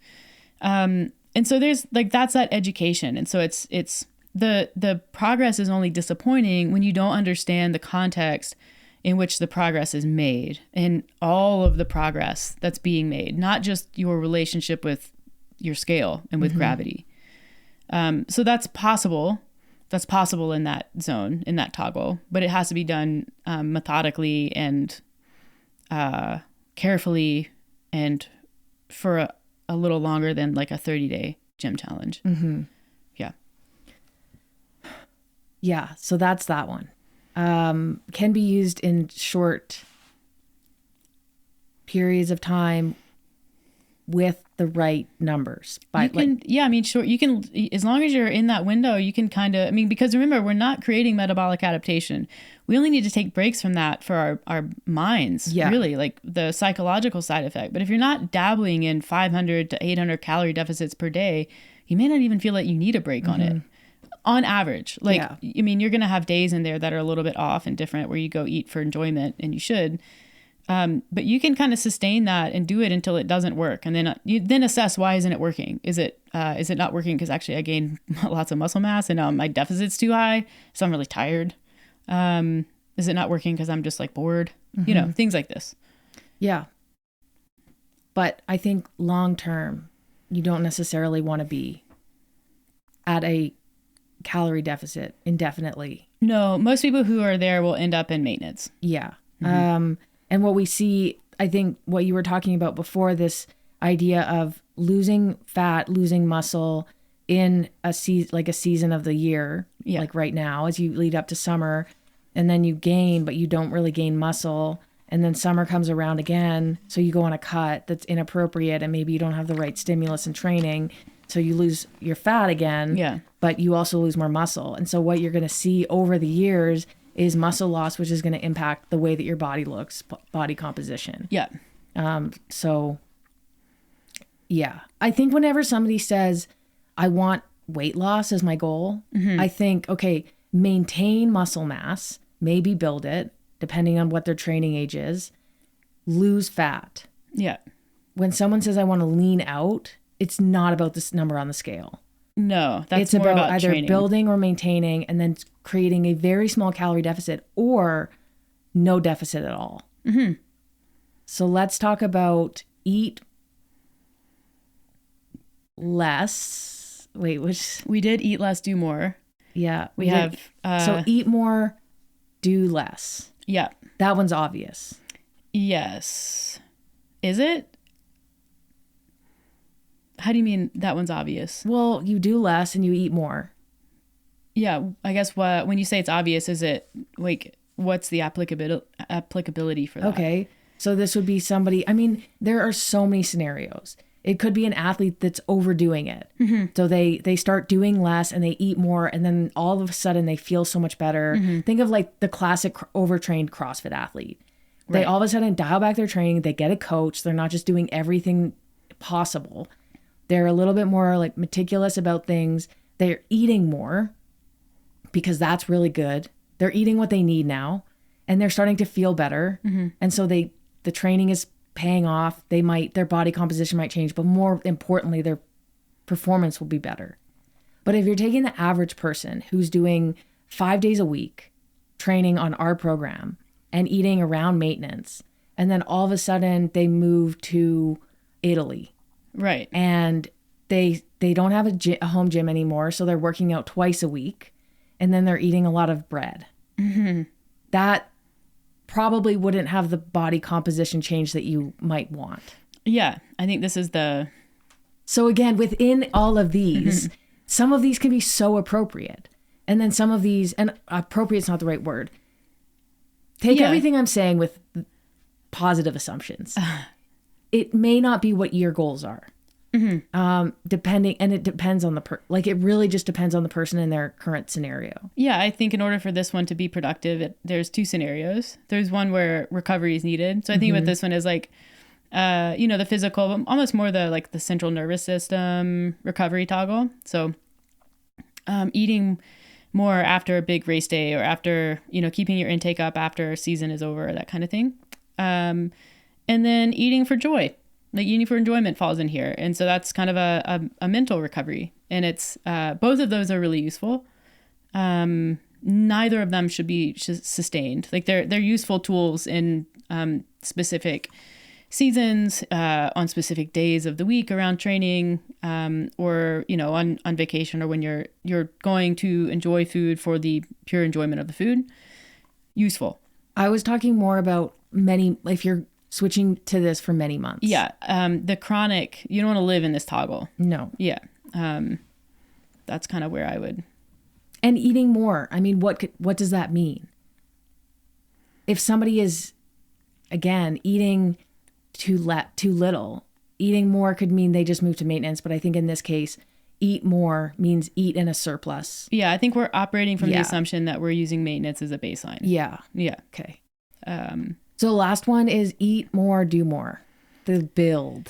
Speaker 2: And so there's like, that's that education. And so it's the progress is only disappointing when you don't understand the context in which the progress is made and all of the progress that's being made, not just your relationship with your scale and with gravity. So that's possible. That's possible in that zone, in that toggle, but it has to be done methodically and carefully and for a little longer than like a 30-day gym challenge.
Speaker 3: Mm-hmm.
Speaker 2: Yeah.
Speaker 3: Yeah. So that's that one. Can be used in short periods of time with the right numbers.
Speaker 2: Sure. You can, as long as you're in that window, you can kind of, because remember, we're not creating metabolic adaptation. We only need to take breaks from that for our minds, really, like the psychological side effect. But if you're not dabbling in 500 to 800 calorie deficits per day, you may not even feel like you need a break on it. On average, you're going to have days in there that are a little bit off and different where you go eat for enjoyment, and you should. But you can kind of sustain that and do it until it doesn't work. And then you then assess, why isn't it working? Is it not working because actually I gained lots of muscle mass and my deficit's too high, so I'm really tired? Is it not working because I'm just like bored? Things like this. Yeah.
Speaker 3: But I think long term, you don't necessarily want to be at a calorie deficit indefinitely.
Speaker 2: No, most people who are there will end up in maintenance.
Speaker 3: Yeah. And what we see, I think what you were talking about before, this idea of losing fat, losing muscle in a season of the year, like right now, as you lead up to summer, and then you gain, but you don't really gain muscle. And then summer comes around again. So you go on a cut that's inappropriate, and maybe you don't have the right stimulus and training. So you lose your fat again, but you also lose more muscle. And so what you're going to see over the years is muscle loss, which is going to impact the way that your body looks, body composition.
Speaker 2: Yeah.
Speaker 3: I think whenever somebody says, I want weight loss as my goal, I think, okay, maintain muscle mass, maybe build it, depending on what their training age is, lose fat.
Speaker 2: Yeah.
Speaker 3: When someone says, I want to lean out, it's not about this number on the scale.
Speaker 2: No,
Speaker 3: It's
Speaker 2: more
Speaker 3: about either
Speaker 2: training.
Speaker 3: building or maintaining and then creating a very small calorie deficit or no deficit at all.
Speaker 2: Mm-hmm.
Speaker 3: So let's talk about eat less. Wait, which?
Speaker 2: We did eat less, do more.
Speaker 3: Yeah.
Speaker 2: We have...
Speaker 3: so eat more, do less.
Speaker 2: Yeah.
Speaker 3: That one's obvious.
Speaker 2: Yes. Is it? How do you mean that one's obvious?
Speaker 3: Well, you do less and you eat more.
Speaker 2: Yeah, I guess when you say it's obvious, is it like what's the applicability for that?
Speaker 3: Okay. So this would be somebody, I mean, there are so many scenarios. It could be an athlete that's overdoing it. Mm-hmm. So they start doing less and they eat more and then all of a sudden they feel so much better. Mm-hmm. Think of like the classic overtrained CrossFit athlete. They all of a sudden dial back their training. They get a coach. They're not just doing everything possible. They're a little bit more like meticulous about things. They're eating more because that's really good. They're eating what they need now and they're starting to feel better. Mm-hmm. And so the training is paying off. Their body composition might change, but more importantly, their performance will be better. But if you're taking the average person who's doing 5 days a week training on our program and eating around maintenance, and then all of a sudden they move to Italy.
Speaker 2: Right.
Speaker 3: And they don't have a home gym anymore, so they're working out twice a week, and then they're eating a lot of bread. Mm-hmm. That probably wouldn't have the body composition change that you might want.
Speaker 2: Yeah, I think this is the...
Speaker 3: So again, within all of these, mm-hmm. some of these can be so appropriate. And then some of these, and appropriate is not the right word. Take everything I'm saying with positive assumptions. It may not be what your goals are. Mm-hmm. Depending, and it depends on it really just depends on the person and their current scenario.
Speaker 2: Yeah, I think in order for this one to be productive, there's two scenarios. There's one where recovery is needed. So I think about this one as like, the physical, almost more the central nervous system recovery toggle. So eating more after a big race day or after, keeping your intake up after a season is over, that kind of thing. And then eating for joy. Like eating for enjoyment falls in here. And so that's kind of a mental recovery. And it's both of those are really useful. Neither of them should be sustained. Like they're useful tools in specific seasons, on specific days of the week around training, or on vacation, or when you're going to enjoy food for the pure enjoyment of the food. Useful. I was talking more about if you're switching to this for many months. Yeah. The chronic, you don't want to live in this toggle. No. Yeah. That's kind of where I would. And eating more. I mean, what does that mean? If somebody is, again, eating too little, eating more could mean they just move to maintenance. But I think in this case, eat more means eat in a surplus. Yeah. I think we're operating from the assumption that we're using maintenance as a baseline. Yeah. Yeah. Okay. So the last one is eat more, do more. The build.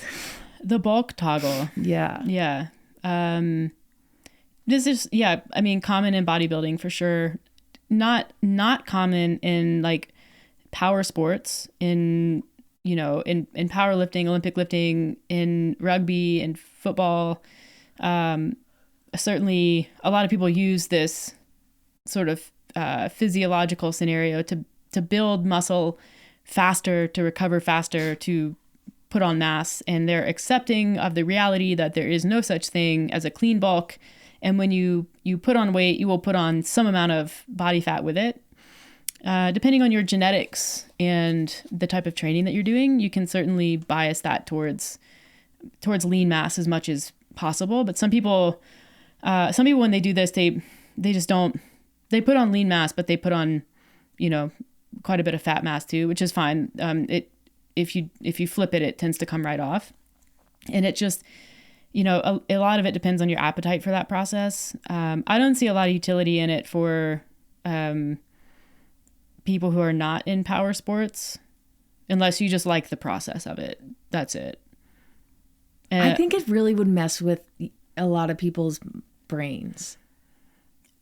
Speaker 2: The bulk toggle. Yeah. Yeah. This is, common in bodybuilding for sure. Not common in like power sports, in powerlifting, Olympic lifting, in rugby and football. Certainly a lot of people use this sort of physiological scenario to build muscle faster, to recover faster, to put on mass, and they're accepting of the reality that there is no such thing as a clean bulk. And when you put on weight, you will put on some amount of body fat with it. Depending on your genetics and the type of training that you're doing, you can certainly bias that towards lean mass as much as possible. But some people when they do this, they just don't. They put on lean mass, but they put on, quite a bit of fat mass too, which is fine. If you flip it, it tends to come right off. And it just, a lot of it depends on your appetite for that process. I don't see a lot of utility in it for people who are not in power sports, unless you just like the process of it. That's it. I think it really would mess with a lot of people's brains.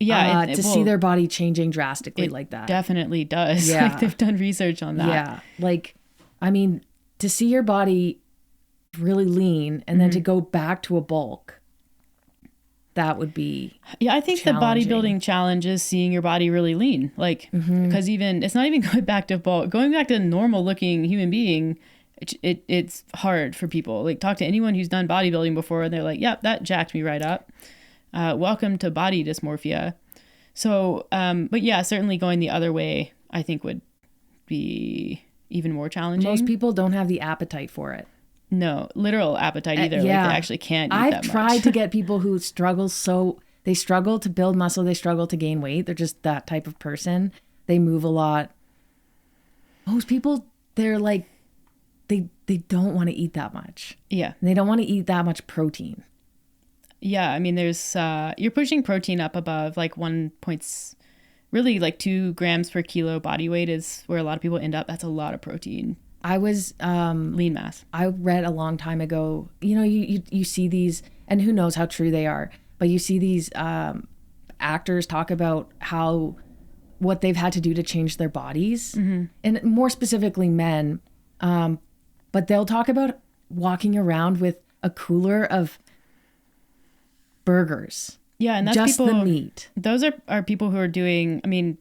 Speaker 2: Yeah,
Speaker 3: to see their body changing drastically like that.
Speaker 2: Definitely does.
Speaker 3: Yeah.
Speaker 2: Like they've done research on that.
Speaker 3: Yeah. Like, I mean, to see your body really lean and then to go back to a bulk, that would be
Speaker 2: Yeah, I think
Speaker 3: challenging.
Speaker 2: the bodybuilding challenge is seeing your body really lean. Like, because even, it's not even going back to bulk, going back to a normal looking human being, it's hard for people. Like, talk to anyone who's done bodybuilding before and they're like, yep, that jacked me right up. Welcome to body dysmorphia. So, but yeah, certainly going the other way, I think would be even more challenging.
Speaker 3: Most people don't have the appetite for it.
Speaker 2: No, literal appetite either.
Speaker 3: Yeah.
Speaker 2: Like they actually can't eat
Speaker 3: I've
Speaker 2: that much.
Speaker 3: tried to get people who struggle, so they struggle to build muscle, they struggle to gain weight. They're just that type of person. They move a lot. Most people, they're like, they don't want to eat that much.
Speaker 2: Yeah.
Speaker 3: They don't want to eat that much protein.
Speaker 2: Yeah, I mean, there's you're pushing protein up above like really like 2 grams per kilo body weight is where a lot of people end up. That's a lot of protein.
Speaker 3: I was
Speaker 2: lean mass.
Speaker 3: I read a long time ago, you know, you see these, and who knows how true they are, but you see these actors talk about what they've had to do to change their bodies, and more specifically men, but they'll talk about walking around with a cooler of burgers.
Speaker 2: Yeah, and that's
Speaker 3: just
Speaker 2: people,
Speaker 3: the meat.
Speaker 2: Those are people who are doing, I mean,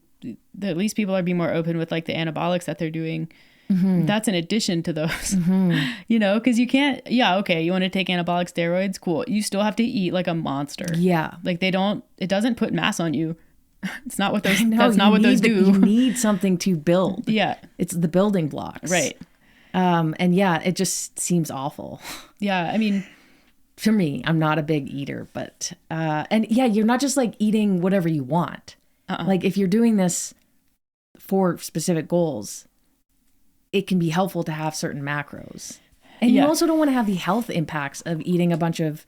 Speaker 2: at least people are being more open with like the anabolics that they're doing. That's in addition to those, you know, because you can't, okay, you want to take anabolic steroids, cool. You still have to eat like a monster.
Speaker 3: Yeah.
Speaker 2: Like it doesn't put mass on you. It's not what those,
Speaker 3: No,
Speaker 2: that's not what those do.
Speaker 3: You need something to build.
Speaker 2: Yeah.
Speaker 3: It's the building blocks.
Speaker 2: Right.
Speaker 3: And yeah, it just seems awful.
Speaker 2: Yeah. I mean,
Speaker 3: for me, I'm not a big eater, but, and yeah, you're not just like eating whatever you want. Like if you're doing this for specific goals, it can be helpful to have certain macros. And you also don't want to have the health impacts of eating a bunch of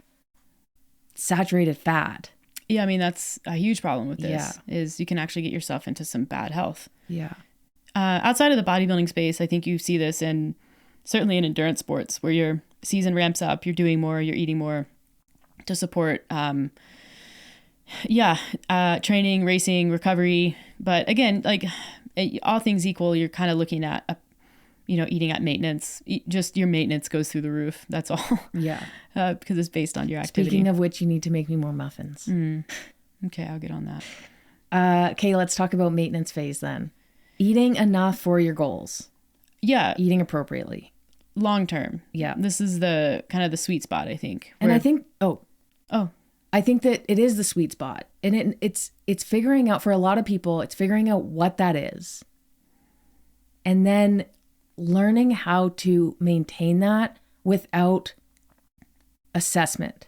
Speaker 3: saturated fat.
Speaker 2: Yeah, I mean, that's a huge problem with this, is you can actually get yourself into some bad health.
Speaker 3: Yeah.
Speaker 2: Outside of the bodybuilding space, I think you see this certainly in endurance sports where your season ramps up, you're doing more, you're eating more to support, training, racing, recovery. But again, like all things equal, you're kind of looking at eating at maintenance. Just your maintenance goes through the roof. That's all. Yeah. Because it's based on your activity.
Speaker 3: Speaking of which, you need to make me more muffins.
Speaker 2: Okay, I'll get on that.
Speaker 3: Okay, let's talk about maintenance phase then. Eating enough for your goals.
Speaker 2: Yeah.
Speaker 3: Eating appropriately.
Speaker 2: Long term. Yeah. This is the kind of the sweet spot, I think.
Speaker 3: And I think, I think that it is the sweet spot. And it's figuring out, for a lot of people, it's figuring out what that is. And then learning how to maintain that without assessment.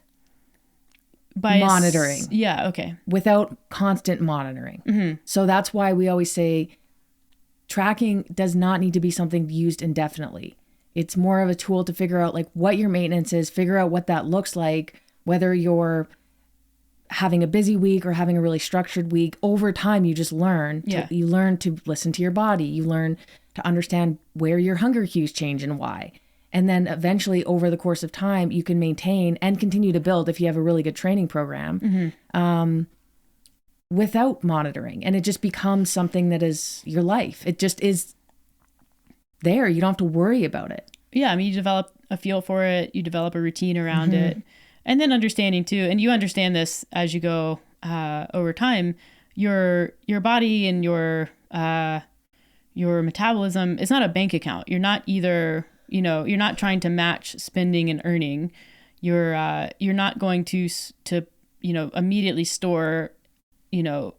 Speaker 3: By monitoring.
Speaker 2: Okay.
Speaker 3: Without constant monitoring. So that's why we always say tracking does not need to be something used indefinitely. It's more of a tool to figure out like what your maintenance is, figure out what that looks like, whether you're having a busy week or having a really structured week. Over time, you just learn. You learn to listen to your body. You learn to understand where your hunger cues change and why. And then eventually, over the course of time, you can maintain and continue to build if you have a really good training program without monitoring. And it just becomes something that is your life. It just is there. You don't have to worry about it.
Speaker 2: Yeah. I mean, you develop a feel for it. You develop a routine around it. And then understanding too, and you understand this as you go over time, your body and your metabolism is not a bank account. You're not either, you're not trying to match spending and earning. You're not going to immediately store,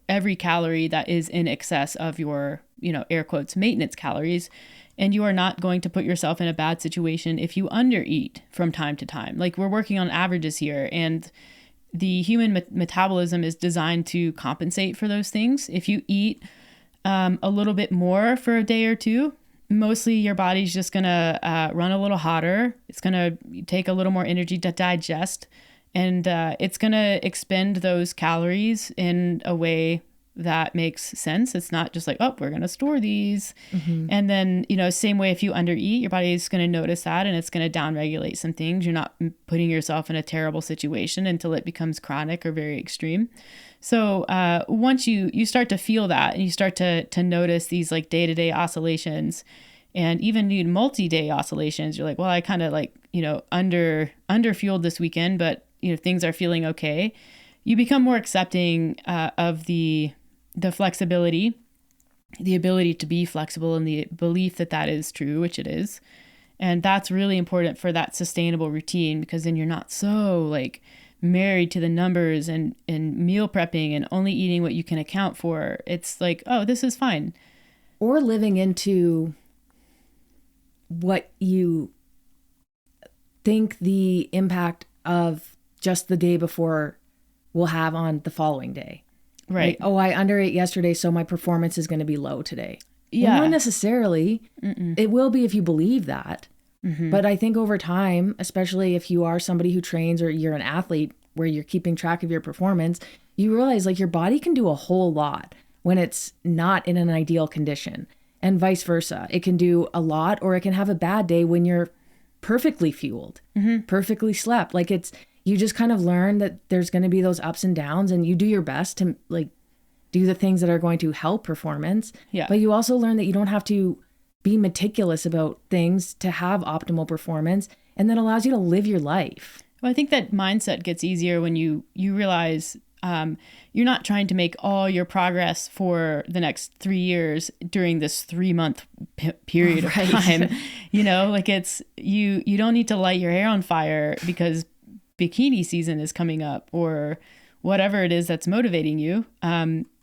Speaker 2: every calorie that is in excess of your, air quotes, maintenance calories. And you are not going to put yourself in a bad situation if you undereat from time to time. Like, we're working on averages here, and the human metabolism is designed to compensate for those things. If you eat a little bit more for a day or two, mostly your body's just going to run a little hotter. It's going to take a little more energy to digest, and it's going to expend those calories in a way that makes sense. It's not just like, oh, we're going to store these. And then, same way, if you undereat, your body is going to notice that, and it's going to downregulate some things. You're not putting yourself in a terrible situation until it becomes chronic or very extreme. So once you start to feel that and you start to notice these like day-to-day oscillations and even need multi-day oscillations, you're like, well, I kind of like, under fueled this weekend, but things are feeling okay. You become more accepting of the flexibility, the ability to be flexible, and the belief that that is true, which it is. And that's really important for that sustainable routine, because then you're not so like married to the numbers and meal prepping and only eating what you can account for. It's like, oh, this is fine.
Speaker 3: Or living into what you think the impact of just the day before will have on the following day.
Speaker 2: Right.
Speaker 3: Like, oh, I underate yesterday, so my performance is going to be low today.
Speaker 2: Yeah.
Speaker 3: Well, not necessarily. Mm-mm. It will be if you believe that. Mm-hmm. But I think over time, especially if you are somebody who trains or you're an athlete where you're keeping track of your performance, you realize like your body can do a whole lot when it's not in an ideal condition, and vice versa. It can do a lot, or it can have a bad day when you're perfectly fueled, perfectly slept. Like you just kind of learn that there's going to be those ups and downs, and you do your best to like do the things that are going to help performance.
Speaker 2: Yeah.
Speaker 3: But you also learn that you don't have to be meticulous about things to have optimal performance, and that allows you to live your life.
Speaker 2: Well, I think that mindset gets easier when you realize you're not trying to make all your progress for the next 3 years during this 3-month period of time. Like it's you don't need to light your hair on fire because bikini season is coming up or whatever it is that's motivating you.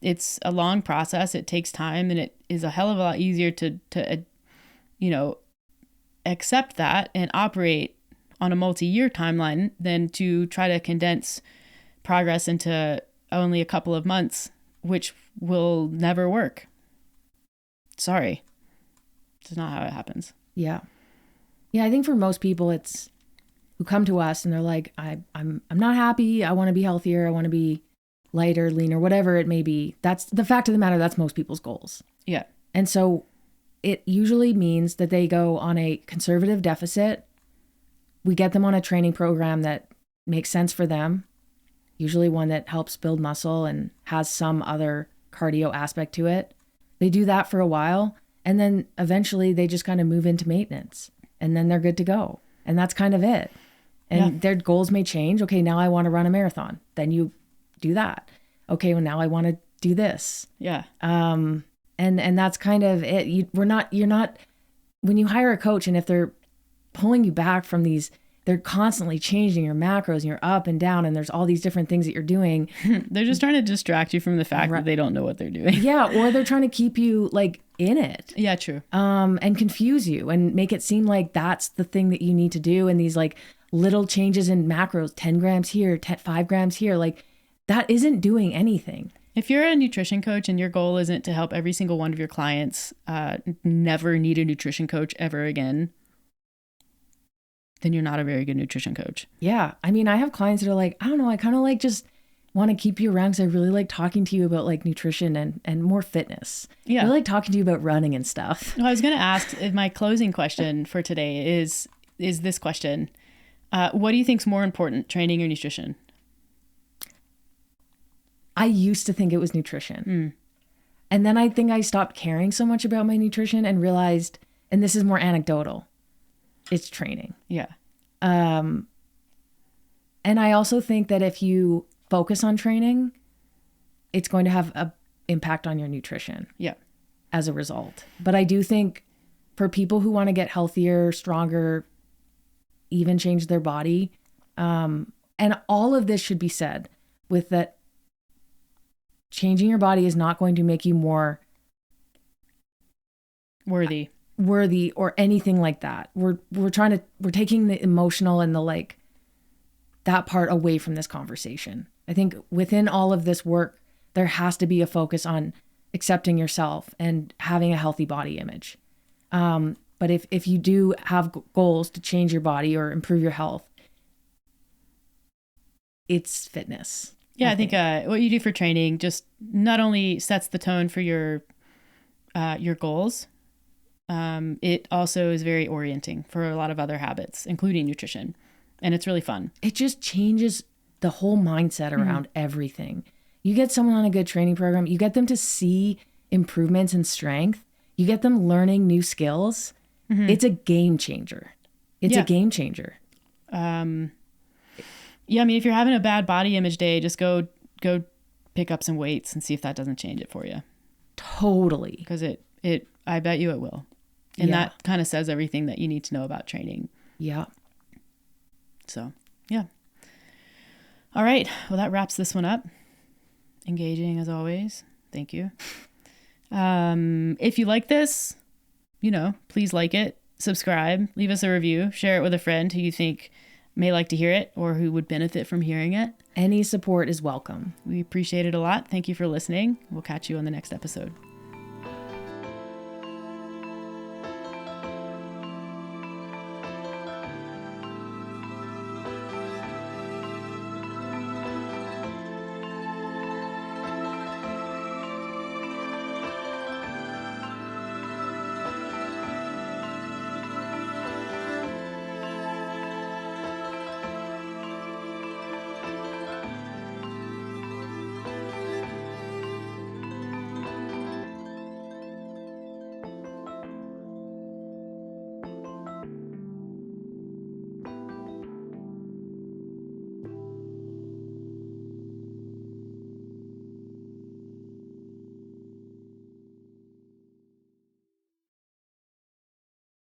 Speaker 2: It's a long process. It takes time, and it is a hell of a lot easier to accept that and operate on a multi-year timeline than to try to condense progress into only a couple of months, which will never work. Sorry. It's not how it happens.
Speaker 3: Yeah. Yeah, I think for most people it's who come to us and they're like, I'm not happy. I want to be healthier. I want to be lighter, leaner, whatever it may be. That's the fact of the matter. That's most people's goals.
Speaker 2: Yeah.
Speaker 3: And so it usually means that they go on a conservative deficit. We get them on a training program that makes sense for them, usually one that helps build muscle and has some other cardio aspect to it. They do that for a while, and then eventually they just kind of move into maintenance, and then they're good to go. And that's kind of it. And their goals may change. Okay, now I want to run a marathon. Then you do that. Okay, well, now I want to do this.
Speaker 2: Yeah.
Speaker 3: And that's kind of it. You're not, when you hire a coach and if they're pulling you back from these, they're constantly changing your macros and you're up and down and there's all these different things that you're doing.
Speaker 2: They're just trying to distract you from the fact that they don't know what they're doing.
Speaker 3: Yeah. Or they're trying to keep you like in it.
Speaker 2: Yeah, true.
Speaker 3: And confuse you and make it seem like that's the thing that you need to do. And these like little changes in macros, 10 grams here, 5 grams here, like that isn't doing anything.
Speaker 2: If you're a nutrition coach and your goal isn't to help every single one of your clients never need a nutrition coach ever again, then you're not a very good nutrition coach.
Speaker 3: Yeah. I mean, I have clients that are like, I don't know, I kind of like just want to keep you around because I really like talking to you about like nutrition and more fitness.
Speaker 2: Yeah.
Speaker 3: I really like talking to you about running and stuff.
Speaker 2: Well, I was going to ask, my closing question for today is this question. What do you think is more important, training or nutrition?
Speaker 3: I used to think it was nutrition. And then I think I stopped caring so much about my nutrition and realized, and this is more anecdotal, it's training.
Speaker 2: Yeah.
Speaker 3: And I also think that if you focus on training, it's going to have an impact on your nutrition.
Speaker 2: Yeah.
Speaker 3: As a result. But I do think for people who want to get healthier, stronger, even change their body, and all of this should be said with that changing your body is not going to make you more worthy or anything like that. We're taking the emotional and the like that part away from this conversation. I think within all of this work, there has to be a focus on accepting yourself and having a healthy body image. But if you do have goals to change your body or improve your health, it's fitness.
Speaker 2: Yeah, I think what you do for training just not only sets the tone for your goals, it also is very orienting for a lot of other habits, including nutrition. And it's really fun.
Speaker 3: It just changes the whole mindset around everything. You get someone on a good training program, you get them to see improvements in strength, you get them learning new skills. It's a game changer. It's a game changer.
Speaker 2: Yeah, I mean, if you're having a bad body image day, just go pick up some weights and see if that doesn't change it for you.
Speaker 3: Totally.
Speaker 2: Because I bet you it will. And that kind of says everything that you need to know about training.
Speaker 3: Yeah.
Speaker 2: So, yeah. All right. Well, that wraps this one up. Engaging as always. Thank you. If you like this, please like it, subscribe, leave us a review, share it with a friend who you think may like to hear it or who would benefit from hearing it.
Speaker 3: Any support is welcome.
Speaker 2: We appreciate it a lot. Thank you for listening. We'll catch you on the next episode.